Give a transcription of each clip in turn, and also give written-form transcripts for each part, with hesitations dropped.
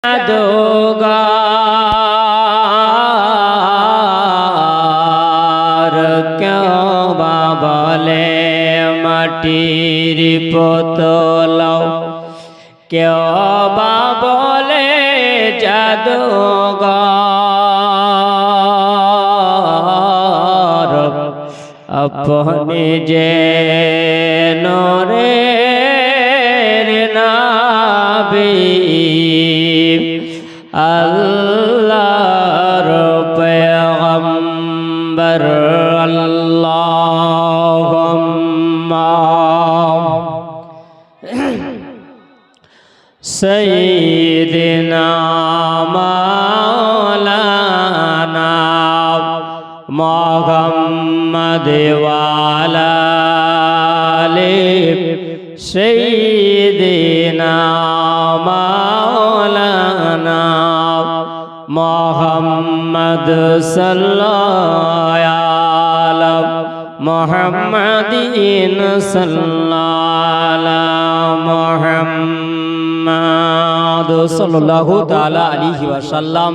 জাদুগার কেউ বা বলে মাটির পুতুল, কেউ বা বলে জাদুগার আপনি যে নূরের নবী আল্লাহর পয়গম্বর আল্লাহুম্মা সাইয়্যিদিনা মাওলানা মুহাম্মদ ওয়া আলা আলি সাইয়্যিদিনা মাওলানা মুহাম্মদ সাল্লাল্লাহু আলা মুহাম্মাদিন সাল্লাল্লাহু মুহাম্মাদ সাল্লাল্লাহু তাআলা আলাইহি ওয়াসাল্লাম।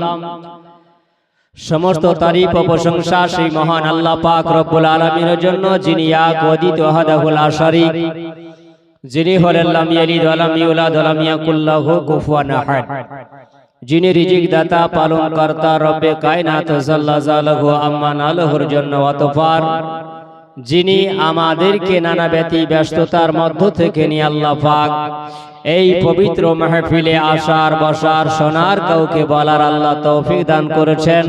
সমস্ত তারিফ ও প্রশংসা সেই মহান আল্লাহ পাক রব্বুল আলামিনের জন্য, যিনি এক অদ্বিত ওয়াহদাহু লা শারীক, যিনি হলেন লাম ইয়ালিদ ওয়া লাম ইউলাদ ওয়া লাম ইয়াকুল লাহু কুফুয়ান আহাদ, যিনি রিজিক দাতা পালন কর্তা রব্বে কায়নাত জাল্লা জালাহু আম্মা নালহুর জন্য অতঃপর যিনি আমাদেরকে নানা ব্যতি ব্যস্ততার মধ্য থেকে নিয়ে আল্লাহ পাক এই পবিত্র মাহফিলে আসার বসার শোনার কাউকে বলার আল্লাহ তৌফিক দান করেছেন,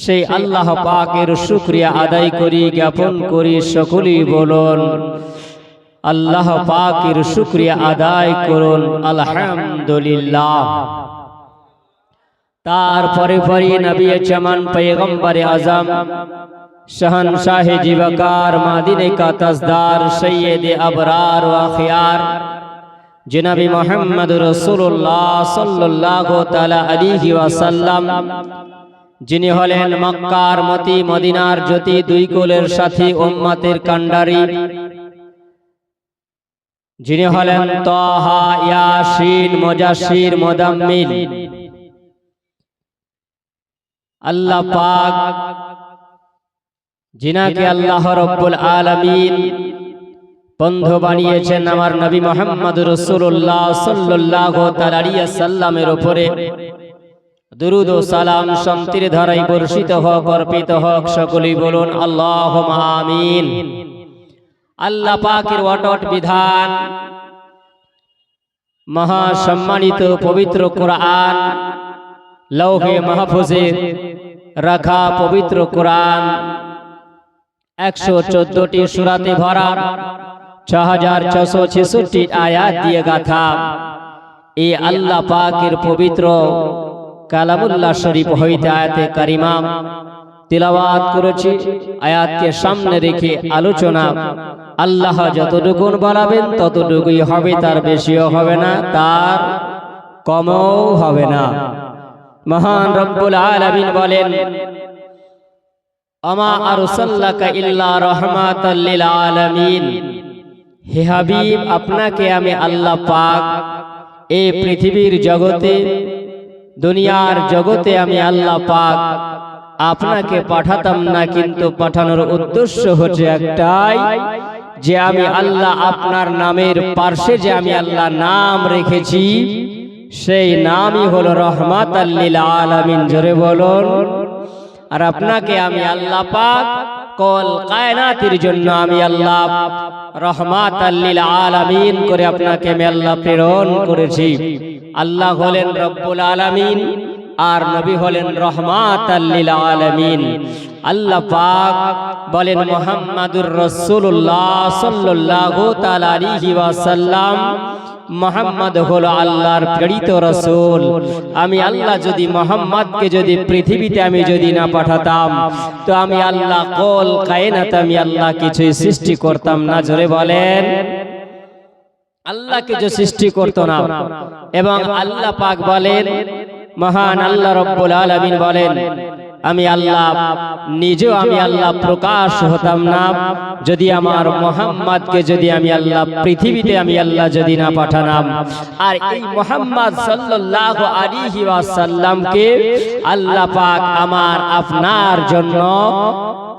সেই আল্লাহ পাকের শুকরিয়া আদায় করি, জ্ঞাপন করি। সকলেই বলুন আল্লাহ পাকের শুকরিয়া আদায় করুন আলহামদুলিল্লাহ। তারপরে পরে নবী জামান পয়গম্বর আজম শহনशाह जीवकार मदीने का ताजदार सैयद अबरार व अखियार जनाबी मोहम्मद रसूलुल्लाह सल्लल्लाहु ताला अलैहि वसल्लम, যিনি হলেন মক্কার মতি মদিনার জ্যোতি, দুই কুলের সাথী উম্মতের কান্ডারি, যিনি হলেন তাহা ইয়াসিন মুজাশশির মুদাম্মিল। আল্লাহ পাক जिनाके अल्लाह रब्बुल आलमीन बंधु बानिয়েছেন আমার নবী মুহাম্মদ রাসূলুল্লাহ সাল্লাল্লাহু তাআলা আলাইহি ওয়াসাল্লামের উপরে দুরূদ ও সালাম শান্তির ধারায় বর্ষিত হোক, অর্পিত হোক। সকলেই বলুন আল্লাহুম্মা আমিন। আল্লাহ পাকের অটট বিধান, মহা সম্মানিত পবিত্র কোরআন, লৌহে মাহফুজে রাখা পবিত্র কোরআন 114টি সূরাতে ভরা 6666 আয়াত দিয়ে গাথা এই আল্লাহ পাকের পবিত্র কালামুল্লাহ শরীফ হইতে আয়াতে কারিমা তিলাওয়াত করেছি। আয়াতকে সামনে রেখে আলোচনা আল্লাহ যতটুকু বলাবেন ততটুকুই হবে, তার বেশিও হবে না, তার কমও হবে না। মহান রব্বুল আলামিন বলেন আমা আরসালনাকা ইল্লা রাহমাতাল লিল আলামিন, হে হাবিব আপনাকে আমি আল্লাহ পাক এই পৃথিবীর জগতে, দুনিয়ার জগতে আমি আল্লাহ পাক আপনাকে পাঠাতাম না, কিন্তু পাঠানোর উদ্দেশ্য হচ্ছে একটাই, যে আমি আল্লাহ আপনার নামের পার্শ্বে যে আমি আল্লাহ নাম রেখেছি, সেই নামই হলো রাহমাতাল লিল আলামিন। জোরে বলুন। আর আপনাকে আমি আল্লাহ পাক কল কায়নাতের জন্য আমি আল্লাহ রাহমাতাল লিল আলামিন করে আপনাকে আমি আল্লাহ প্রেরণ করেছি। আল্লাহ হলেন রব্বুল আলামিন আর নবী হলেন রাহমাতাল লিল আলামিন। আল্লাহ পাক বলেন মুহাম্মাদুর রাসূলুল্লাহ সাল্লাল্লাহু তাআলা আলাইহি ওয়াসাল্লাম, মুহাম্মদ হলো আল্লাহর প্রেরিত রাসূল। আমি আল্লাহ যদি মুহাম্মদকে যদি পৃথিবীতে আমি যদি না পাঠাতাম, তো আমি আল্লাহ কল কায়নাত আমি আল্লাহ কিছুই সৃষ্টি করতাম না। জোরে বলেন, আল্লাহ কিছু সৃষ্টি করতো না। এবং আল্লাহ পাক বলেন, মহান আল্লাহ রব্বুল আলামিন বলেন আমি আল্লাহ নিজেও আমি আল্লাহ প্রকাশ হতাম না যদি আমার মুহাম্মদকে যদি আমি আল্লাহ পৃথিবীতে আমি আল্লাহ যদি না পাঠালাম। আর এই মুহাম্মদ সাল্লাল্লাহু আলাইহি ওয়াসাল্লামকে আল্লাহ পাক আমার আপনার জন্য,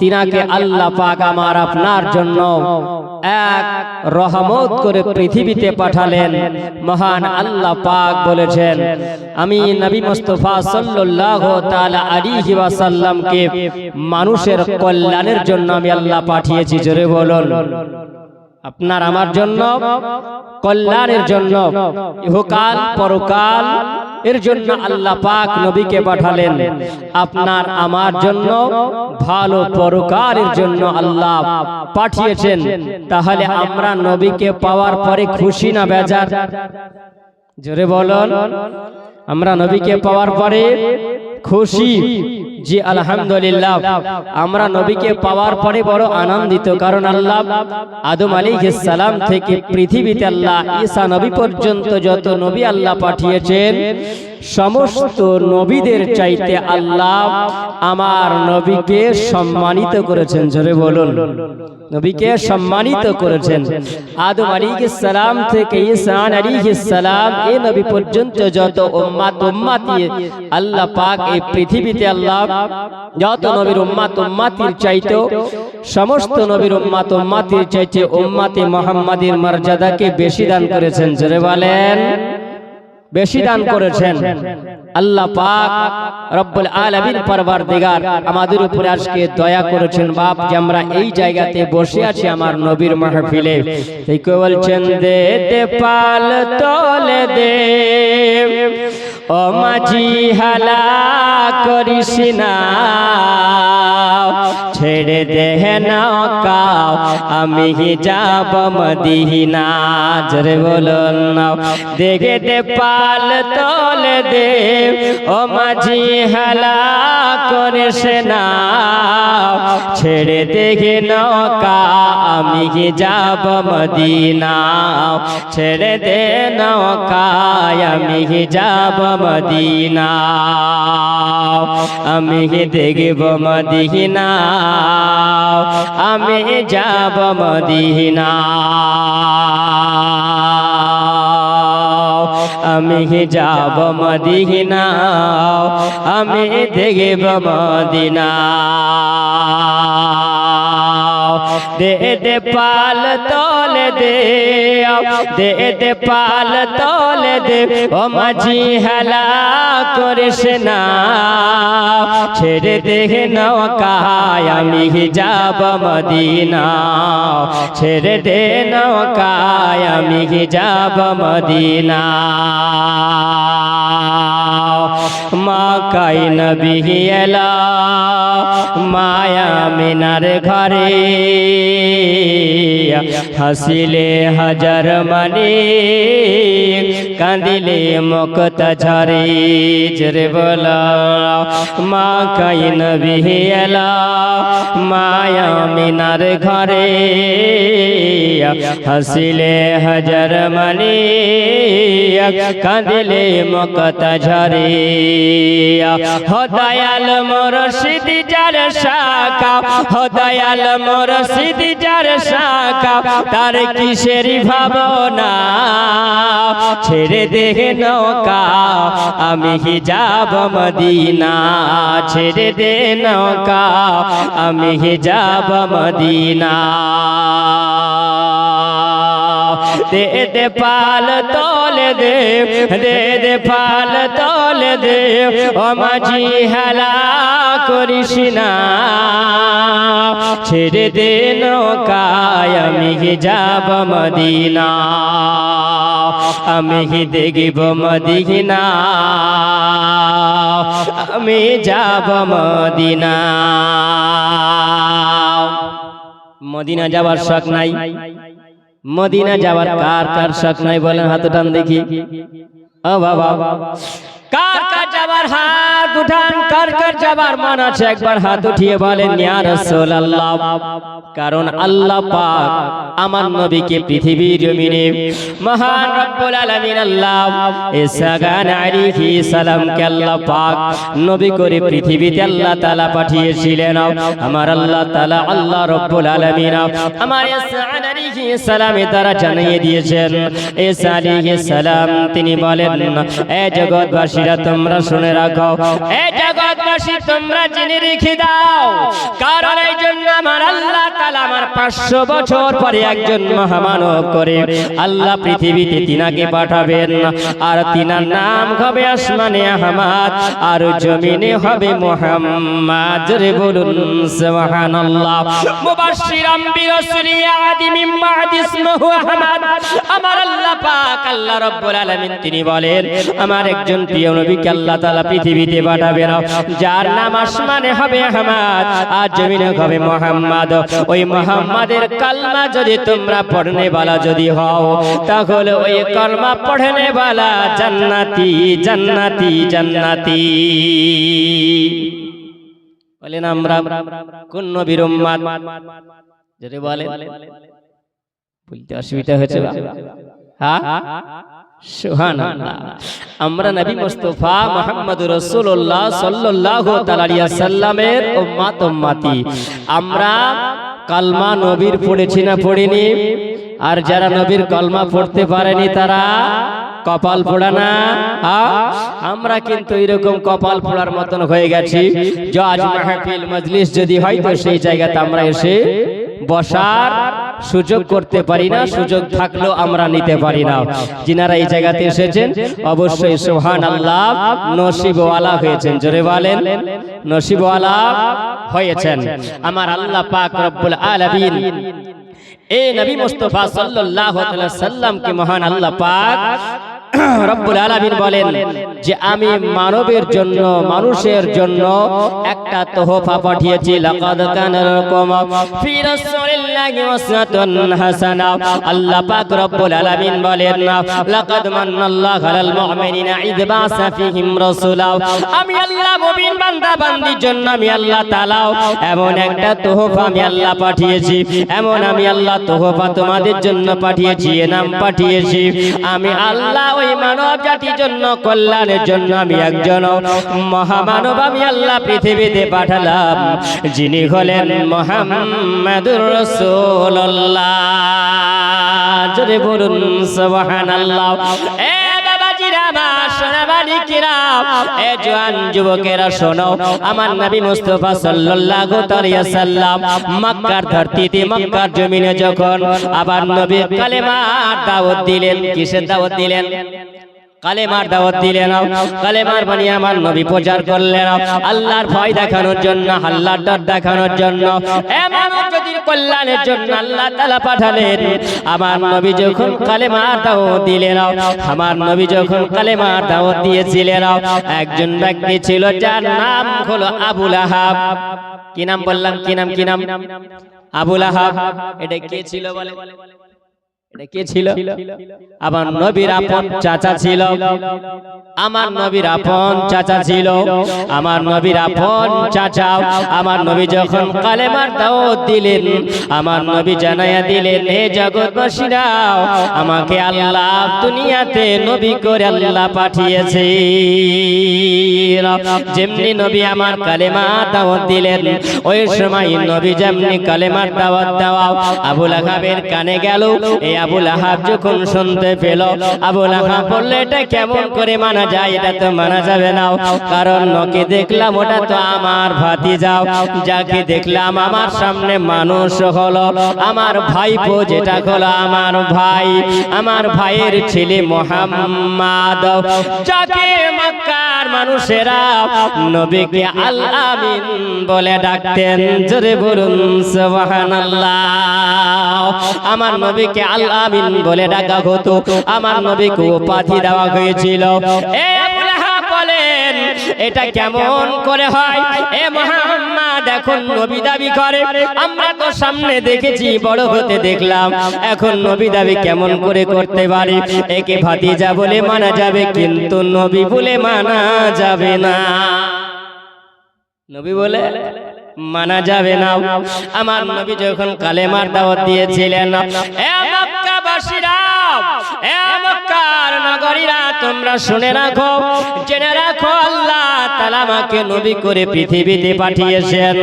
তিনাকে আল্লাহ পাক আমার আপনার জন্য এক রহমত করে পৃথিবীতে পাঠালেন। মহান আল্লাহ পাক বলেছেন, আমি নবী মুস্তাফা সাল্লাল্লাহু তাআলা আলাইহি ওয়াসাল্লামকে মানুষের কল্যাণের জন্য আমি আল্লাহ পাঠিয়েছি। জোরে বলুন, আপনার আমার জন্য, কল্যাণের জন্য, ইহকাল পরকাল এর জন্য আল্লাহ পাক নবীকে পাঠালেন। আপনার আমার জন্য, ভালো পরকালের জন্য আল্লাহ পাঠিয়েছেন। তাহলে আমরা নবীকে পাওয়ার পরে খুশি না বেজার? জোরে বলুন, আমরা নবীকে পাওয়ার পরে খুশি? জি আলহামদুলিল্লাহ, আমরা নবীকে পাওয়ার পরে বড় আনন্দিত। কারণ আল্লাহ আদম আলাইহিস সালাম থেকে পৃথিবীতে আল্লাহ ঈসা নবী পর্যন্ত যত নবী আল্লাহ পাঠিয়েছেন, সমস্ত নবীদের চাইতে আল্লাহ আমার নবীকে সম্মানিত করেছেন। জোরে বলুন, নবীকে সম্মানিত করেছেন। আদম আলাইহিস সালাম থেকে ঈসা আলাইহিস সালাম এই নবী পর্যন্ত যত উম্মতি আল্লাহ পাক এই পৃথিবীতে আল্লাহ যত নবীর উম্মতির চাইতে, সমস্ত নবীর উম্মতির চাইতে উম্মতে মুহাম্মাদের মর্যাদাকে বেশি দান করেছেন। জোরে বলেন, বেশি দান করেছেন। আল্লাহ পাক রব্বুল আলামিন পরওয়ারদিগার আমাদের উপরে আজকে দয়া করেছেন বাপ যে আমরা এই জায়গাতে বসে আছি আমার নবীর মাহফিলে। তাই কেউ বলছেন, দে দে পাল তোলে দে ও মাঝি হালা করিস না, ছেড়ে দে নৌকা আমি যাব মদিনা। জোরে বলুন না, দেখে দে পাল তোলে দে ও মাঝি হালা করিস না, ছেড়ে দেখে নৌকা আমি যাব মদিনা, ছেড়ে দে নৌকা আমি যাব মদিনা, আমি দেখব মদিনা, আমি যাব মদিনা, আমি যাব মদিনা, আমি দেখব মদিনা। দে দে পাল তোলে দে, দে দে পাল তোলে দে ও মাঝি হালা করিস না, ছেড়ে দে নৌকা আমি যাব মদিনা, ছেড়ে দে নৌকা আমি যাব মদিনা। মক্কায় নবী এলা মায়া মিনার ঘরে, হাসিলে হাজার মানে কাঁদিলে মুক্ত ঝরে। জোরে বলা, মক্কায় নবী এলা মায়া মিনার ঘরে, হাসিলে হাজার মানে কাঁদিলে মুক্ত ঝরে। হো দয়াল মুর্শিদ যার শাখা, হো দয়াল মুর্শিদ যার শাখা, তার কিসের ভাবনা, ছেড়ে দে নৌকা আমি যাব মদিনা, ছেড়ে দে নৌকা আমি যাব মদিনা। দে দে পাল তোলে দে, দে দে পাল তোলে দে ও মাঝি হালা করিস না, ছেড়ে দে নৌকা আমি যাব মদিনা, আমি দেখব মদিনা, আমি যাব মদিনা। মদিনা যাওয়ার শখ নাই? মদিনা যাওয়ার কার কার শখ নাই বলেন, হাত টান দেখি। ও বাবা, কার কার যাবার হাত উঠান, কার কার যাবার মন আছে একবার হাত উঠিয়ে বলেন ইয়া রাসূলুল্লাহ। কারণ আল্লাহ পাক আমার নবীকে পৃথিবীর জমিনে মহান রব্বুল আলামিন আল্লাহ ঈসা আলাইহিস সালামকে আল্লাহ পাক নবী করে পৃথিবীতে আল্লাহ তাআলা পাঠিয়েছিলেন। আমার আল্লাহ তাআলা আল্লাহ রব্বুল আলামিন আমার ঈসা আলাইহিস সালামের দ্বারা জানিয়ে দিয়েছেন। ঈসা আলাইহিস সালাম তিনি বলেন, এ জগৎবাসীরা তোমরা শুনে রাখো, এ জগৎবাসী তোমরা জেনে রেখে দাও, কারণ এই জন্য আমার আল্লাহ তাআলা আমার 500 বছর পরে একজন মহামানব করে আল্লাহ পৃথিবীতে তিনাকে পাঠাবেন। আর তিনার নাম হবে আসমানে আহমদ আর জমিনে হবে মুহাম্মদ। জোরে বলুন সুবহানাল্লাহ। মুবাশশিরাম বিরাসূলি ইয়াতি মিন বাদি ইসমুহু আহমদ। আমার আল্লাহ পাক আল্লাহ রাব্বুল আলামিন তিনি বলেন আমার একজন প্রিয় নবীকে আল্লাহ তাআলা পৃথিবীতে পাঠাবেন, যার নাম আসমানে হবে আহমদ আর জমিনে হবে মুহাম্মদ। ওই মুহাম্মাদের কালমা যদি তোমরা পড়নে वाला যদি হও, তাহলে ওই কালমা পড়নে वाला জান্নাতি জান্নাতি জান্নাতি। বলেন আমরা কোন নবীর উম্মত? যদি বলেন বলতে অসুবিধা হয়েছে হ্যাঁ? সুবহানাল্লাহ। আমরা নবী মুস্তাফা মুহাম্মদুর রাসূলুল্লাহ সাল্লাল্লাহু তাআলা আলাইহি সাল্লামের উম্মত উম্মতি। আমরা কালমা নবীর পড়েছি না পড়িনি? আর যারা নবীর কালমা পড়তে পারেনি তারা কপাল পোড়া না? আমরা কিন্তু এরকম কপাল পোড়ার মতন হয়ে গেছি যে আজ মাহফিল মজলিস যদি হয় তো সেই জায়গাতে আমরা এসে বসার সুযোগ করতে পারি না, সুযোগ থাকলেও আমরা নিতে পারি না। যিনারা এই জায়গাতে এসেছেন অবশ্যই সুবহানাল্লাহ নসিবওয়ালা হয়েছেন। জোরে বলেন নসিবওয়ালা হয়েছেন। আমার আল্লাহ পাক রব্বুল আলামিন এই নবী মুস্তাফা সাল্লাল্লাহু আলাইহি সাল্লামকে মহান আল্লাহ পাক রব্বুল আলামিন বলেন যে আমি মানবের জন্য মানুষের জন্য একটা তোহফা পাঠিয়েছি। লাকাদ কানা লাকুম ফি রাসূলিল্লাহি উসওয়াতুন হাসানাহ। আল্লাহ পাক রব্বুল আলামিন বলেন লাকাদ মান্নাল্লাহু আলাল মুমিনিনা ইয বাসা ফীহিম রাসূলা। আমি আল্লাহ মুমিন বান্দা বান্দির জন্য আমি আল্লাহ তাআলা এমন একটা তোহফা আমি আল্লাহ পাঠিয়েছি, এমন আমি আল্লাহ তোহফা তোমাদের জন্য পাঠিয়েছি, নাম পাঠিয়েছি আমি আল্লাহ ওই মানব জাতির জন্য কল্যাণের জন্য আমি একজন মহামানব আমি আল্লাহ পৃথিবীতে পাঠালাম, যিনি হলেন মুহাম্মাদুর রাসূলুল্লাহ। জোরে বলুন সুবহানাল্লাহ। এ বাবাজিরা আমার সোনামানিকেরা, এ জওয়ান যুবকেরা শোনো, আমার নবী মুস্তাফা সাল্লাল্লাহু আলাইহি সাল্লাম মক্কার ধরতিতে মক্কার জমিনে যখন আবার নবী কালেমার দাওয়াত দিলেন। কিসের দাওয়াত দিলেন? কালেমার দাওয়াত দিলেন। কালেমার বাণী আমার নবী প্রচার করলেন আল্লাহর ভয় দেখানোর জন্য, আল্লাহর ডর দেখানোর জন্য, এমন যদি কল্যাণের জন্য আল্লাহ তাআলা পাঠালেন। আমার নবী যখন কালেমার দাওয়াত দিলেন, আমার নবী যখন কালেমার দাওয়াত দিয়েছিলেন, একজন ব্যক্তি ছিল যার নাম হলো আবু লাহাব। কি নাম বললাম? কি নাম? কি নাম? আবু লাহাব। এটা কে ছিল বলে? এটা কে ছিল? আমার নবীর আপন চাচা ছিল। আমার নবীর আপন চাচা ছিল। আমার নবীর আপন চাচা। আমার নবী যখন কালেমার দাওয়াত দিলেন, আমার নবী জানায়া দিলেন হে জগৎবাসীরা, আমাকে আল্লাহ দুনিয়াতে নবী করে আল্লাহ পাঠিয়েছে। যেমনি নবী আমার কালেমার দাওয়াত দিলেন, ওই সময় নবী যেমনি কালেমার দাওয়াত দেওয়া আবু লাহাবের কানে গেল। এই আবু লাহাব যখন শুনতে পেল, আবু লাহাব বলল এটা কেমন করে মানা যায়? এটা তো মানা যাবে না, কারণ ওকে দেখলাম ওটা তো আমার ভাতিজা, যাকে দেখলাম আমার সামনে মানুষ হলো আমার ভাইপো, যেটা হলো আমার ভাই, আমার ভাইয়ের ছেলে মুহাম্মদ, যাকে মক্কার মানুষেরা নবীকে আল আমিন বলে ডাকতেন। জোরে বলুন সুবহানাল্লাহ। আমার নবীকে আল আমিন বলে ডাকা হতো, আমার নবীকে উপাধি দেওয়া হয়েছিল। এ আবু লাহাব বলেন এটা কেমন করে হয়? এ মুহাম্মদ এখন নবী দাবি করে, আমরা তো সামনে দেখেছি, বড় হতে দেখলাম, এখন নবী দাবি কেমন করে করতে পারে? একে ভাতিজা বলে মানা যাবে, কিন্তু নবী বলে মানা যাবে না। নবী বলে মানা যাবে না। আমার নবী যখন কালেমার দাওয়াত দিয়েছিলেন, এ মক্কাবাসীরা, এ মক্কার নগরীরা, তোমরা শুনে রাখো, জেনে রাখো, আল্লাহ তাআলা আমাকে নবী করে পৃথিবীতে পাঠিয়েছেন।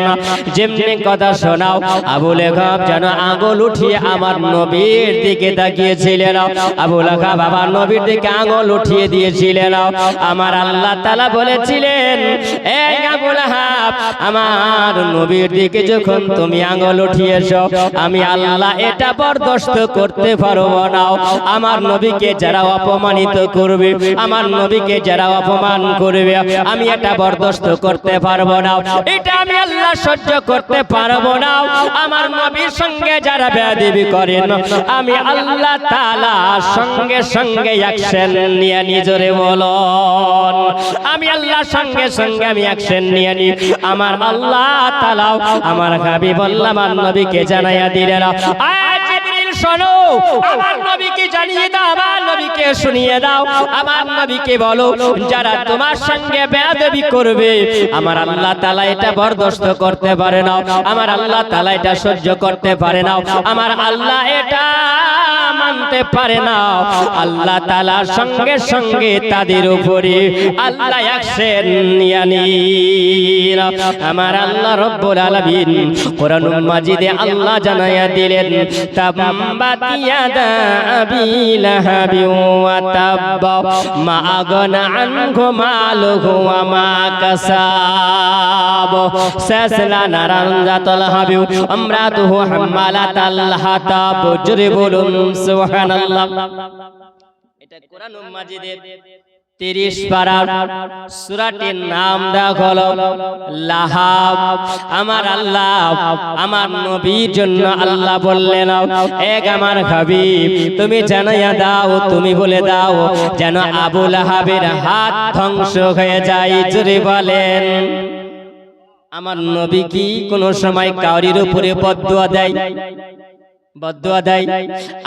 যেমনি কথা শোনাও, আবু লাহাব যেন আঙ্গুল উঠিয়ে আমার নবীর দিকে তাকিয়েছিলেন। আবু লাহাব আমার নবীর দিকে আঙ্গুল উঠিয়ে দিয়েছিলেন। আমার আল্লাহ তাআলা বলেছিলেন, এই আবু লাহাব, আমার নবীর দিকে যখন তুমি আঙ্গুল উঠিয়েছো, আমি আল্লাহ এটা বরদাস্ত করতে পারবো না। আমার নবীকে যারা অপমানিত করবে, আমার নবীকে যারা অপমান করবে, আমি এটা বরদাস্ত করতে পারবো না, এটা আমি আল্লাহ সহ্য করতে পারবো না। আমার নবীর সঙ্গে যারা বেয়াদবি করেন, আমি আল্লাহ তাআলা সঙ্গে সঙ্গে অ্যাকশন নিয়ে নিজরে বলুন, আমি আল্লাহ সঙ্গে সঙ্গে আমি অ্যাকশন নিয়ে নি। আমার আল্লাহ তাআলা আমার হাবিব আল্লাহ আমার নবীকে জানাইয়া দিলেন, জিবরিল শোনো, আমার নবীকে জানিয়ে দাও, আমার নবীকে শুনিয়ে দাও, আমার নবীকে বলো, যারা তোমার সঙ্গে বেয়াদবি করবে, আমার আল্লাহ তাআলা এটা বরদাস্ত করতে পারে না, আমার আল্লাহ তাআলা এটা সহ্য করতে পারে না, আমার আল্লাহ এটা মানতে পারে না। আল্লাহ তাআলার সঙ্গে সঙ্গে তাদের উপরে আল্লাহ অ্যাকশন নিয়ে নিন। আমার আল্লাহ রব্বুল আলামিন কোরআনুল মাজিদে আল্লাহ জানাইয়া দিলেন, তাব্বাত ইয়াদা আবি লাহাবি ওয়া তাব্বা, মা আগনা আনহু মালুহু ওয়া মা কাসাব, সায়াসলা নারান যাতাল হাবি, আমরাতুহু হাম্মালাতাল হাতাব। জোরে বলুন সুবহানাল্লাহ। এটা কোরআনুল মাজিদের 30 পারার সূরাটির নাম দেওয়া হলো লাহাব। আমার আল্লাহ আমার নবীর জন্য আল্লাহ বললেন, এক আমার হাবিব, তুমি জানাইয়া দাও, তুমি বলে দাও, যেন আবু লাহাবের হাত ধ্বংস হয়ে যায়। জোরে বলেন। আমার নবী কি কোনো সময় কাউরির উপরে বদদুয়া দেয়? বদদুয়া দেয়?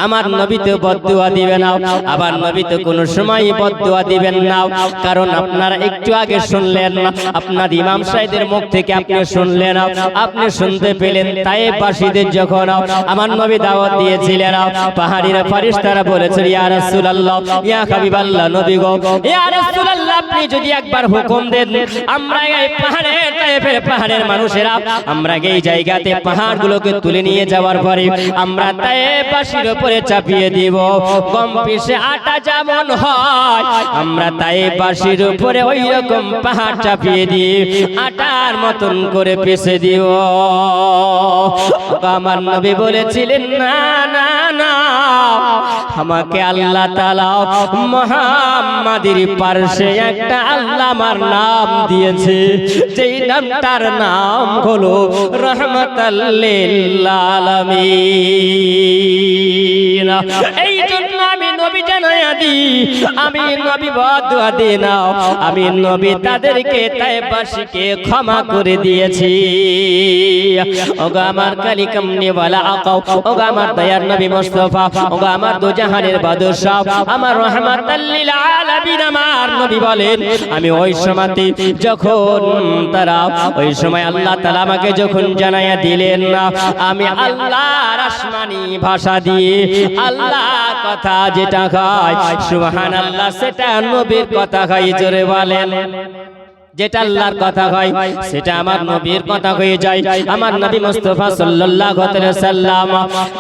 আমার নবী তো বদদুয়া দিবেন না, আবার নবী তো কোনো সময় বদদুয়া দিবেন না। কারণ আপনারা একটু আগে শুনলেন, আপনার ইমাম সাহেবের মুখ থেকে আপনি শুনলেন, আপনি শুনতে পেলেন, তায়েফবাসীদের যখন আমার নবী দাওয়াত দিয়েছিলেন, পাহাড়িরা ফেরেশতারা বলেছিল, ইয়া রাসূলুল্লাহ, ইয়া হাবিবাল্লাহ, নবী গো, ইয়া রাসূলুল্লাহ, আপনি যদি একবার হুকুম দেন, আমরা এই পাহাড়ের, তায়েফের পাহাড়ের মানুষেরা, আমরা এই জায়গাতে পাহাড়গুলোকে তুলে নিয়ে যাওয়ার পরে আমরা তায়েফবাসীর উপরে চাপিয়ে দিব। গম পিষে আটা যেমন হয়, আমরা তায়েফবাসীর উপরে ওই রকম পাহাড় চাপিয়ে দিয়ে আটার মতন করে পিষে দিব। আমার নবী বলেছিলেন, না না না, আমাকে আল্লাহ তাআলা মুহাম্মাদের পাশে একটা আল্লাহ আমার নাম দিয়েছে, যেই নামটার নাম হলো রাহমাতাল লিল আলামিন। এই জন্য আমি নবী জানাইয়া দিই, আমি নবী বদদুয়া দিই না, আমি নবী তাদেরকে তায়েফবাসীকে ক্ষমা করে দিয়েছি। ওগো আমার কালিকামনি ওয়ালা আকাও, ওগো আমার দয়ার নবী মুস্তাফা, ওগো আমার দুজাহানের বাদশা, আমার রাহমাতাল লিল আলামিন, আমার নবী বলেন, আমি ওই সময়তে যখন তারা, ওই সময় আল্লাহ তাআলা আমাকে যখন জানাইয়া দিলেন না, আমি আল্লাহর আসমানি ভাষা দিয়ে আল্লাহ কথা যেটা হয় সুবহানাল্লাহ, সেটা নবীর কথা হয়। জোরে বলেন। যেটা আল্লাহর কথা হয় সেটা আমার নবীর কথা হয়ে যায়। আমার নবী মুস্তাফা সাল্লাল্লাহু আলাইহি ওয়াসাল্লাম,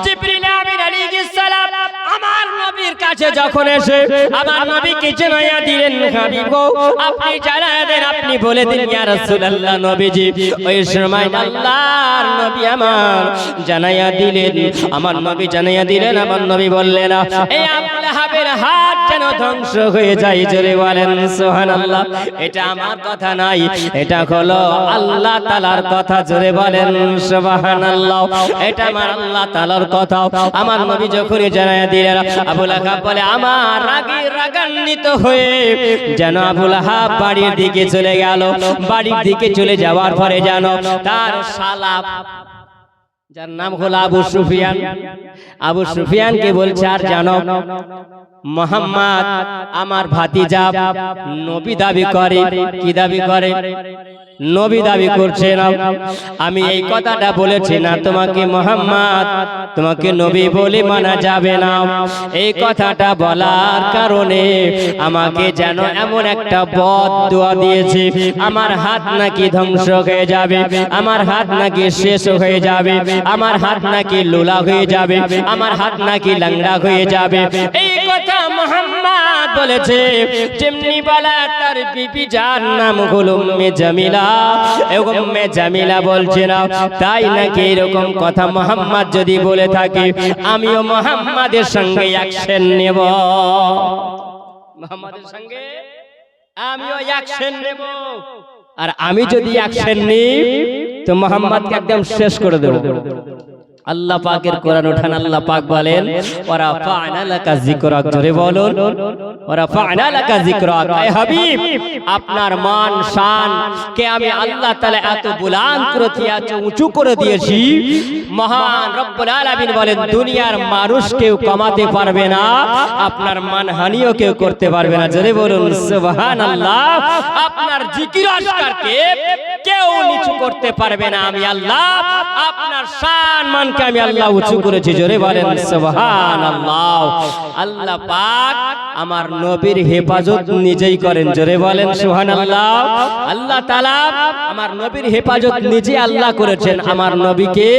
জিবরিল আমিন আলাইহিস সালাম আমার নবীর কাছে যখন এসে আমার নবীকে জানাইয়া দিলেন, হাবিব গো, আপনি জানাইয়া দেন, আপনি বলে দিন, ইয়া রাসূলুল্লাহ, নবীজি। ওই সময় আল্লাহর নবী আমার জানাইয়া দিলেন, আমার নবী জানাইয়া দিলেন, আমার নবী বললেন, এই আবু লাহাবের হাত যেন ধ্বংস হয়ে যায়। জোরে বলেন সুবহানাল্লাহ। এটা আমার কথা নাই, এটা হলো আল্লাহ তাআলার কথা। জোরে বলেন সুবহানাল্লাহ। এটা আমার আল্লাহ তাআলার কথা। আমার নবী যখনই জানাইয়া দিলেন, আবু আহাব বলে আমার রাগান্বিত হয়ে যেন আবু লাহাব বাড়ির দিকে চলে গেল। বাড়ির দিকে চলে যাওয়ার পরে যেন তার শালা, যার নাম হলো আবু সুফিয়ান, আবু সুফিয়ানকে বলছে আর জানো মুহাম্মদ আমার ভাতিজা নবী দাবি করে। কি দাবি করে? নবী দাবি করছে না। আমি এই কথাটা বলেছি না তোমাকে মুহাম্মদ, তোমাকে নবী বলে মানা যাবে না। এই কথাটা বলার কারণে আমাকে যেন এমন একটা বদদুয়া দিয়েছে, আমার হাত নাকি ধ্বংস হয়ে যাবে, আমার হাত নাকি শেষ হয়ে যাবে, আমার হাত নাকি লোলা হয়ে যাবে, আমার হাত নাকি ল্যাংড়া হয়ে যাবে। এই কথা মুহাম্মদ বলেছে। যেমনি বলা তার বিবি যার নাম হলো উম্মে জামিলা, উম্মে জামিলা বলছে না তাই নাকি এরকম কথা মুহাম্মদ যদি বলে থাকে আমিও মুহাম্মাদের সঙ্গে অ্যাকশন নেব, মুহাম্মাদের সঙ্গে আমিও অ্যাকশন নেব। আর আমি যদি অ্যাকশন নিই তো মুহাম্মদকে একদম শেষ করে দেব। আল্লাহ পাকের কোরআন উঠান, আল্লাহ পাক বলেন ওয়া ফা'না লাকা যিকরাক, জোরে বলুন ওয়া ফা'না লাকা যিকরাক। হে হাবিব আপনার মান শান কে আমি আল্লাহ তাআলা এত বুলন্দ করে দিয়েছি, উঁচু করে দিয়েছি। মহান রব্বুল আলামিন বলেন দুনিয়ার মানুষ কেউ কমাতে পারবে না, আপনার মানহানিও কেউ করতে পারবে না। জোরে বলুন সুবহানাল্লাহ। আপনার জিকির আজকারকে কেউ নিচু করতে পারবে না, আমি আল্লাহ আপনার শান মান আমি আল্লাহ উঁচু করেছি। জোরে বলেন সুবহানাল্লাহ। আল্লাহ পাক আমার নবীর হেফাজত নিজেই করেন। জোরে বলেন সুবহানাল্লাহ। আল্লাহ তাআলা আমার নবীর হেফাজত নিজে আল্লাহ করেছেন। আমার নবীকে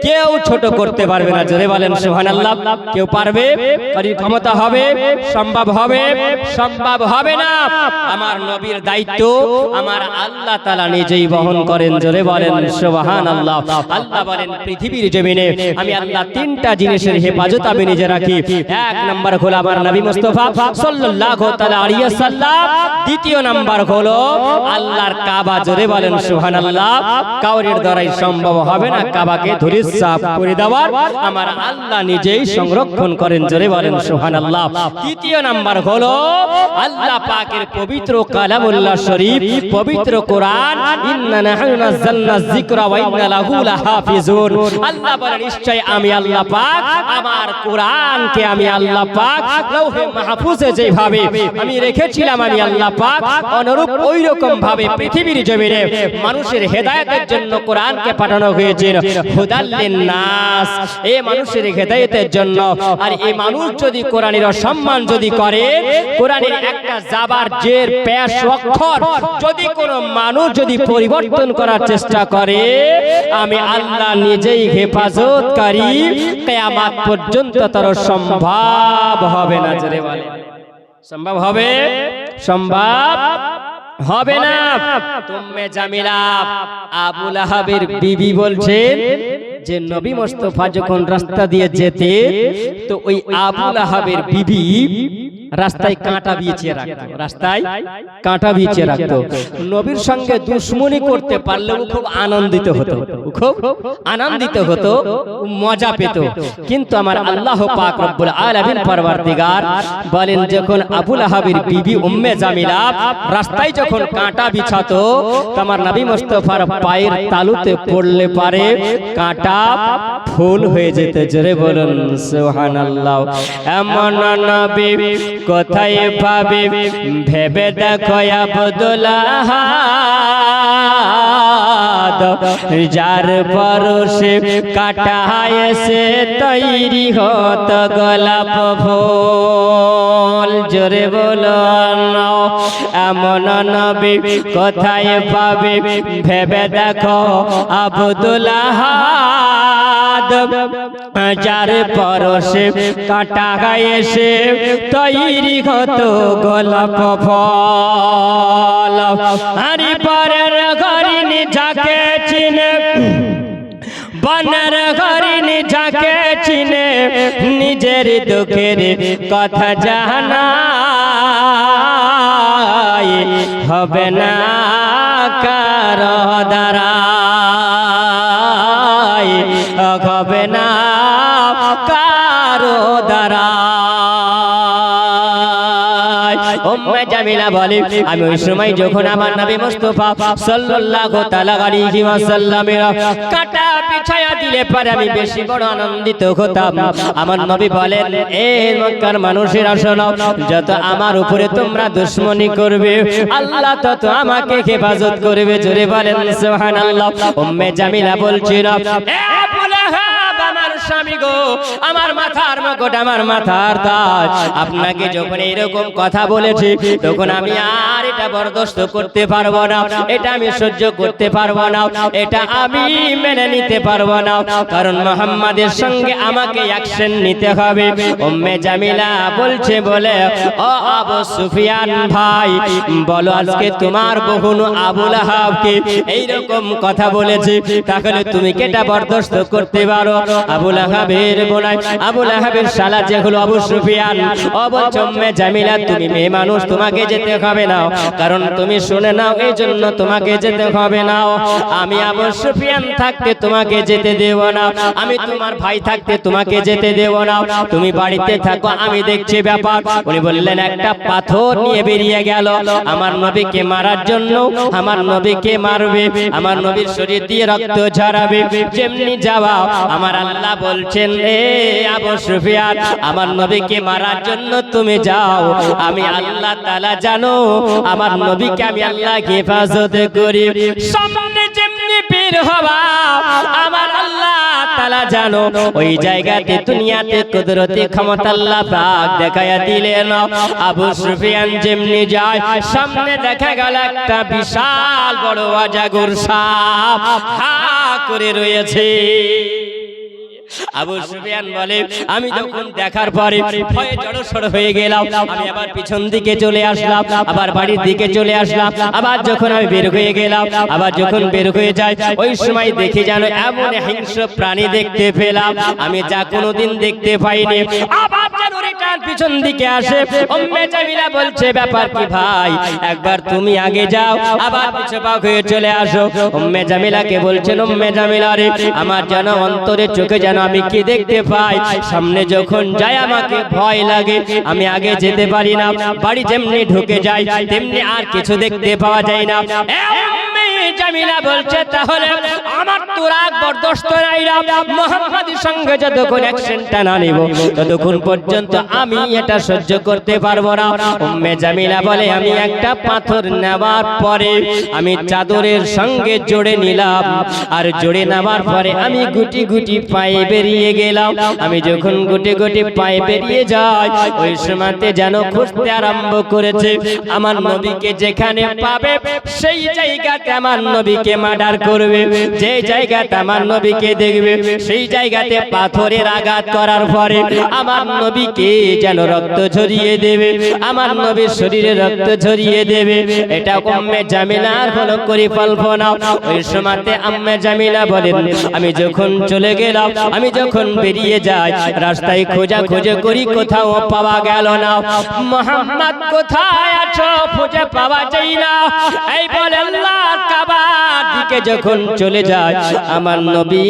কেউ ছোট করতে পারবে না। জোরে বলেন সুবহানাল্লাহ। কেউ পারবে? কারোর ক্ষমতা হবে? সম্ভব হবে? সম্ভব হবে না। আমার নবীর দায়িত্ব আমার আল্লাহ তাআলা নিজেই বহন করেন। জোরে বলেন সুবহানাল্লাহ। আল্লাহ বলেন পৃথিবীর জমিনে আমি আল্লাহ তিনটা জিনিসের হেফাজত আমি নিজে রাখি। এক নাম্বার হলো আমার নবী মুস্তাফা সাল্লাল্লাহু তাআলা আলাইহি ওয়াসাল্লাম, দ্বিতীয় নাম্বার হলো আল্লাহর কাবা। জোরে বলেন সুবহানাল্লাহ। কাউরির দ্বারাই সম্ভব হবে না কাবাকে ধুলিস্যাৎ করে দেওয়ার, আমার আল্লাহ নিজেই সংরক্ষণ করেন। জোরে বলেন সুবহানাল্লাহ। তৃতীয় নাম্বার হলো আল্লাহ পাকের পবিত্র কালামুল্লাহ শরীফ, পবিত্র কোরআন। ইন্না নাহনু নাযালনা যিকরা ওয়া ইন্না লাহু লাহাফিজুন। আল্লাহ বলেন নিশ্চয় আমি আল্লাহ পাক আমার কোরআনকে আমি আল্লাহ পাক লৌহে মাহফুজে যেভাবে আমি রেখেছিলাম আমি আল্লাহ পাক অনুরূপ ওই রকম ভাবে পৃথিবীর জমিনে মানুষের হেদায়েতের জন্য কোরআনকে পাঠানো হয়েছে। হুদাল লিন্নাস, এই মানুষের হেদায়েতের জন্য। আর এই মানুষ যদি কোরআনের অসম্মান যদি করে, কোরআনের একটা জাবার জের পেশ অক্ষর যদি কোনো মানুষ যদি পরিবর্তন করার চেষ্টা করে, আমি আল্লাহ নিজেই হেফাজতকারী, কিয়ামত পর্যন্ত তার সম্ভব হবে না। জোরে বলেন সম্ভব হবে? সম্ভব হবে না। উম্মে জামিলা আবু লাহাবের বিবি বলছেন যে নবী মুস্তাফা যখন রাস্তা দিয়ে যেতে তো ওই আবু লাহাবের বিবি রাস্তায় কাঁটা বিছিয়ে রাখতো, রাস্তায় কাঁটা বিছিয়ে রাখতো। নবীর সঙ্গে দুশমনি করতে পারলেও খুব আনন্দিত হতো, খুব আনন্দিত হতো, মজা পেত। কিন্তু আমার আল্লাহ পাক রব্বুল আলামিন পরওয়ারদিগার বলেন যখন আবু লাহাবের বিবি উম্মে জামিলা রাস্তায় যখন কাঁটা বিছাতো, আমার নবী মুস্তাফার পায়ের তালুতে পড়লে পারে কাঁটা ফুল হয়ে যেত। জোরে বলুন সুবহানাল্লাহ। এমন নবী কোথায় পাবে ভেবে দেখো আব্দুল্লাহ, যার পরশে কাটা এসে তৈরি হতো গোলাপ ফুল। জোরে বলুন এমন নবী কোথায় পাবে ভেবে দেখো আব্দুল্লাহ, যার পরশে কাটা এসে তৈরি হতো গোলাপ ফুল। আরে পরের ঘরিনি যাকে চিনে, বনের ঘরিনি যাকে চিনে, নিজের দুঃখের কথা জানাই হবে না কারো দ্বারাই, হবে না কারো দ্বারা। উম্মে জামিলা বলে আমি ওই সময় যখন আমার নবী মুস্তাফা সাল্লাল্লাহু তাআলা আলাইহি ওয়াসাল্লামের কাটা বিছায়া দিলে পরে আমি বেশি বড় আনন্দিত হতাম। আমার নবী বলেন এ মক্কার মানুষেরা শোনো, যত আমার উপরে তোমরা দুশমনি করবে আল্লাহ তত আমাকে হেফাজত করবে। জোরে বলেন সুবহানাল্লাহ। উম্মে জামিলা বলছিল এ আবু লাহাব আমার স্বামী গো, আমার মাথার মুকুট, আমার মাথার তাজ, আপনাকে যখন এরকম কথা বলেছি তখন আমি আর এটা বরদাস্ত করতে পারবো না, এটা আমি সহ্য করতে পারবো না, এটা আমি মেনে নিতে পারবো না, কারণ মুহাম্মাদের সঙ্গে আমাকে অ্যাকশন নিতে হবে। উম্মে জামিলা বলছে বলে ও আবু সুফিয়ান ভাই বলো আজকে তোমার বোন আবু লাহাবকে এইরকম কথা বলেছে, তাহলে তুমি কি এটা বরদাস্ত করতে পারো? আবু লাহাবের বোনাই আবু লাহাবের শালা যে হলো আবু সুফিয়ান, ও বলছে উম্মে জামিলা তুমি মেয়ে মানুষ, তোমাকে যেতে হবে না, কারণ তুমি শুনে নাও এই জন্য তোমাকে যেতে হবে না, আমি আবু সুফিয়ান থাকতে তোমাকে যেতে দেব না, আমি তোমার ভাই থাকতে তোমাকে যেতে দেব না, তুমি বাড়িতে থাকো আমি দেখছি ব্যাপার। উনি বললেন একটা পাথর নিয়ে বেরিয়ে গেল আমার নবীকে মারার জন্য, আমার নবীকে মারবে, আমার নবীর শরীর দিয়ে রক্ত ঝরাবে। যেমনি যাওয়া আমার আল্লাহ বলছেন এ আবু সুফিয়ান আমার নবীকে মারার জন্য তুমি যাও, আমি আল্লাহ তাআলা জানো আমার নবীকে আমি আল্লাহ হেফাজত করি। সামনে যেমনি বের হওয়া আমার আল্লাহ তাআলা জানো ওই জায়গাতে দুনিয়াতে কুদরতি ক্ষমতা আল্লাহ পাক দেখায়া দিলেন। আবু সুফিয়ান যেমনি যায় সামনে দেখা গেল একটা বিশাল বড় অজগর সাপ হা করে রয়েছে। আবু সুফিয়ান বলে আমি যখন দেখার পরে ভয়ে জড়সড় হয়ে গেলাম, আমি আবার পিছন দিকে চলে আসলাম, আবার বাড়ির দিকে চলে আসলাম, আবার যখন আমি বের হয়ে গেলাম, আবার যখন বের হয়ে যাই ওই সময় দেখি যেন এমন হিংস্র প্রাণী দেখতে পেলাম আমি যা কোনোদিন দেখতে পাইনি। আবার যেন রিটার্ন পিছন দিকে আসে। উম্মে জামিলা বলছে ব্যাপার কি ভাই, একবার তুমি আগে যাও আবার পিছু পা হয়ে চলে আসো। উম্মে জামিলাকে বলছেন উম্মে জামিলা রে আমার যেন অন্তরে চোখে যেন আমি কি দেখতে পাই, সামনে যখন যাই আমাকে ভয় লাগে, আমি আগে যেতে পারি না, বাড়ি যেমনি ঢুকে যাই তেমনি আর কিছু দেখতে পাওয়া যায় না। জামিলা বলছে তাহলে আমার তো রাগ বরদাস্ত নাই, মুহাম্মাদের সঙ্গে যতক্ষণ অ্যাকশনটা না নিব ততক্ষণ পর্যন্ত আমি এটা সহ্য করতে পারবো না। উম্মে জামিলা বলে আমি একটা পাথর নেওয়ার পরে আমি চাদরের সঙ্গে জোড়ে নিলাম, আর জোড়ে নেওয়ার পরে আমি গুটি গুটি পায়ে বেরিয়ে গেলাম। আমি যখন গুটি গুটি পায়ে বেরিয়ে যাই ওই সময়তে যেন খুঁজতে আরম্ভ করেছে আমার নবীকে, যেখানে পাবে সেই জায়গাতে আমার নবীকে মার্ডার করবে, যে জায়গাতে আমার নবীকে দেখবে সেই জায়গাতে পাথরের আঘাত করার পরে আমার নবীকে যেন রক্ত ঝরিয়ে দেবে, আমার নবীর শরীরে রক্ত ঝরিয়ে দেবে। এটা উম্মে জামিলার হলো পরিকল্পনা। ওই সময়তে উম্মে জামিলা বলেন আমি যখন চলে গেলাম, আমি যখন বেরিয়ে যাই রাস্তায় খোঁজা খোঁজে করি কোথাও পাওয়া গেল না, মুহাম্মদ কোথায় আছো খুঁজে পাওয়া যায় না। এই বলে আল্লাহর কাবার দিকে যখন চলে যায় আমার নবী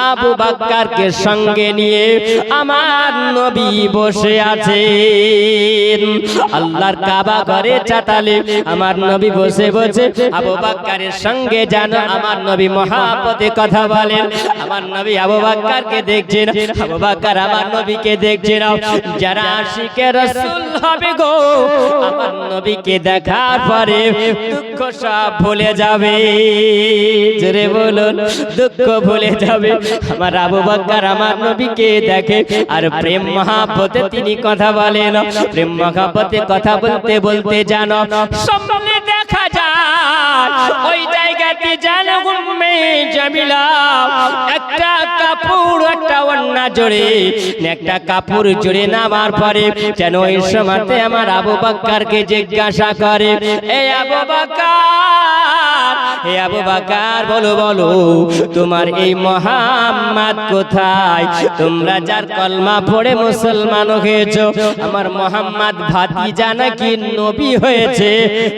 আবু বকরকে সঙ্গে নিয়ে আমার নবী বসে আছেন। আল্লাহর কাবা ঘরে চাতালে আমার নবী বসে বসে আবু বকরের সঙ্গে যেন আমার নবী মহব্বতে কথা বলেন। আমার নবী আবু বকরকে দেখছেন, আবু বকর আমার নবীকে দেখছেন। যারা আশিকে রাসূল হবে গো আমার নবীকে দেখার পরে দুঃখ সব ভুলে যাবে। জোরে বলুন দুঃখ ভুলে যাবে। আমার আবু বকর আমার নবীকে দেখে আর প্রেম মহব্বতে তিনি কথা বলেন। প্রেম মহব্বতে কথা বলতে বলতে জানো সামনে দেখা যায় ওই জায়গাতে জানো উম্মে জামিলা একটা কাপড় একটা ওড়না জড়ে একটা কাপড় জড়ে নামার পরে যেন ওই সময়তে আমার আবু বকরকে জিজ্ঞাসা করে এ আবু বকর, হে আবু বকর বলো বলো তোমার এই মুহাম্মদ কোথায়? তোমরা যার কলমা পড়ে মুসলমান হয়েছো, আমার মুহাম্মদ ভাতিজা নাকি নবী হয়েছে,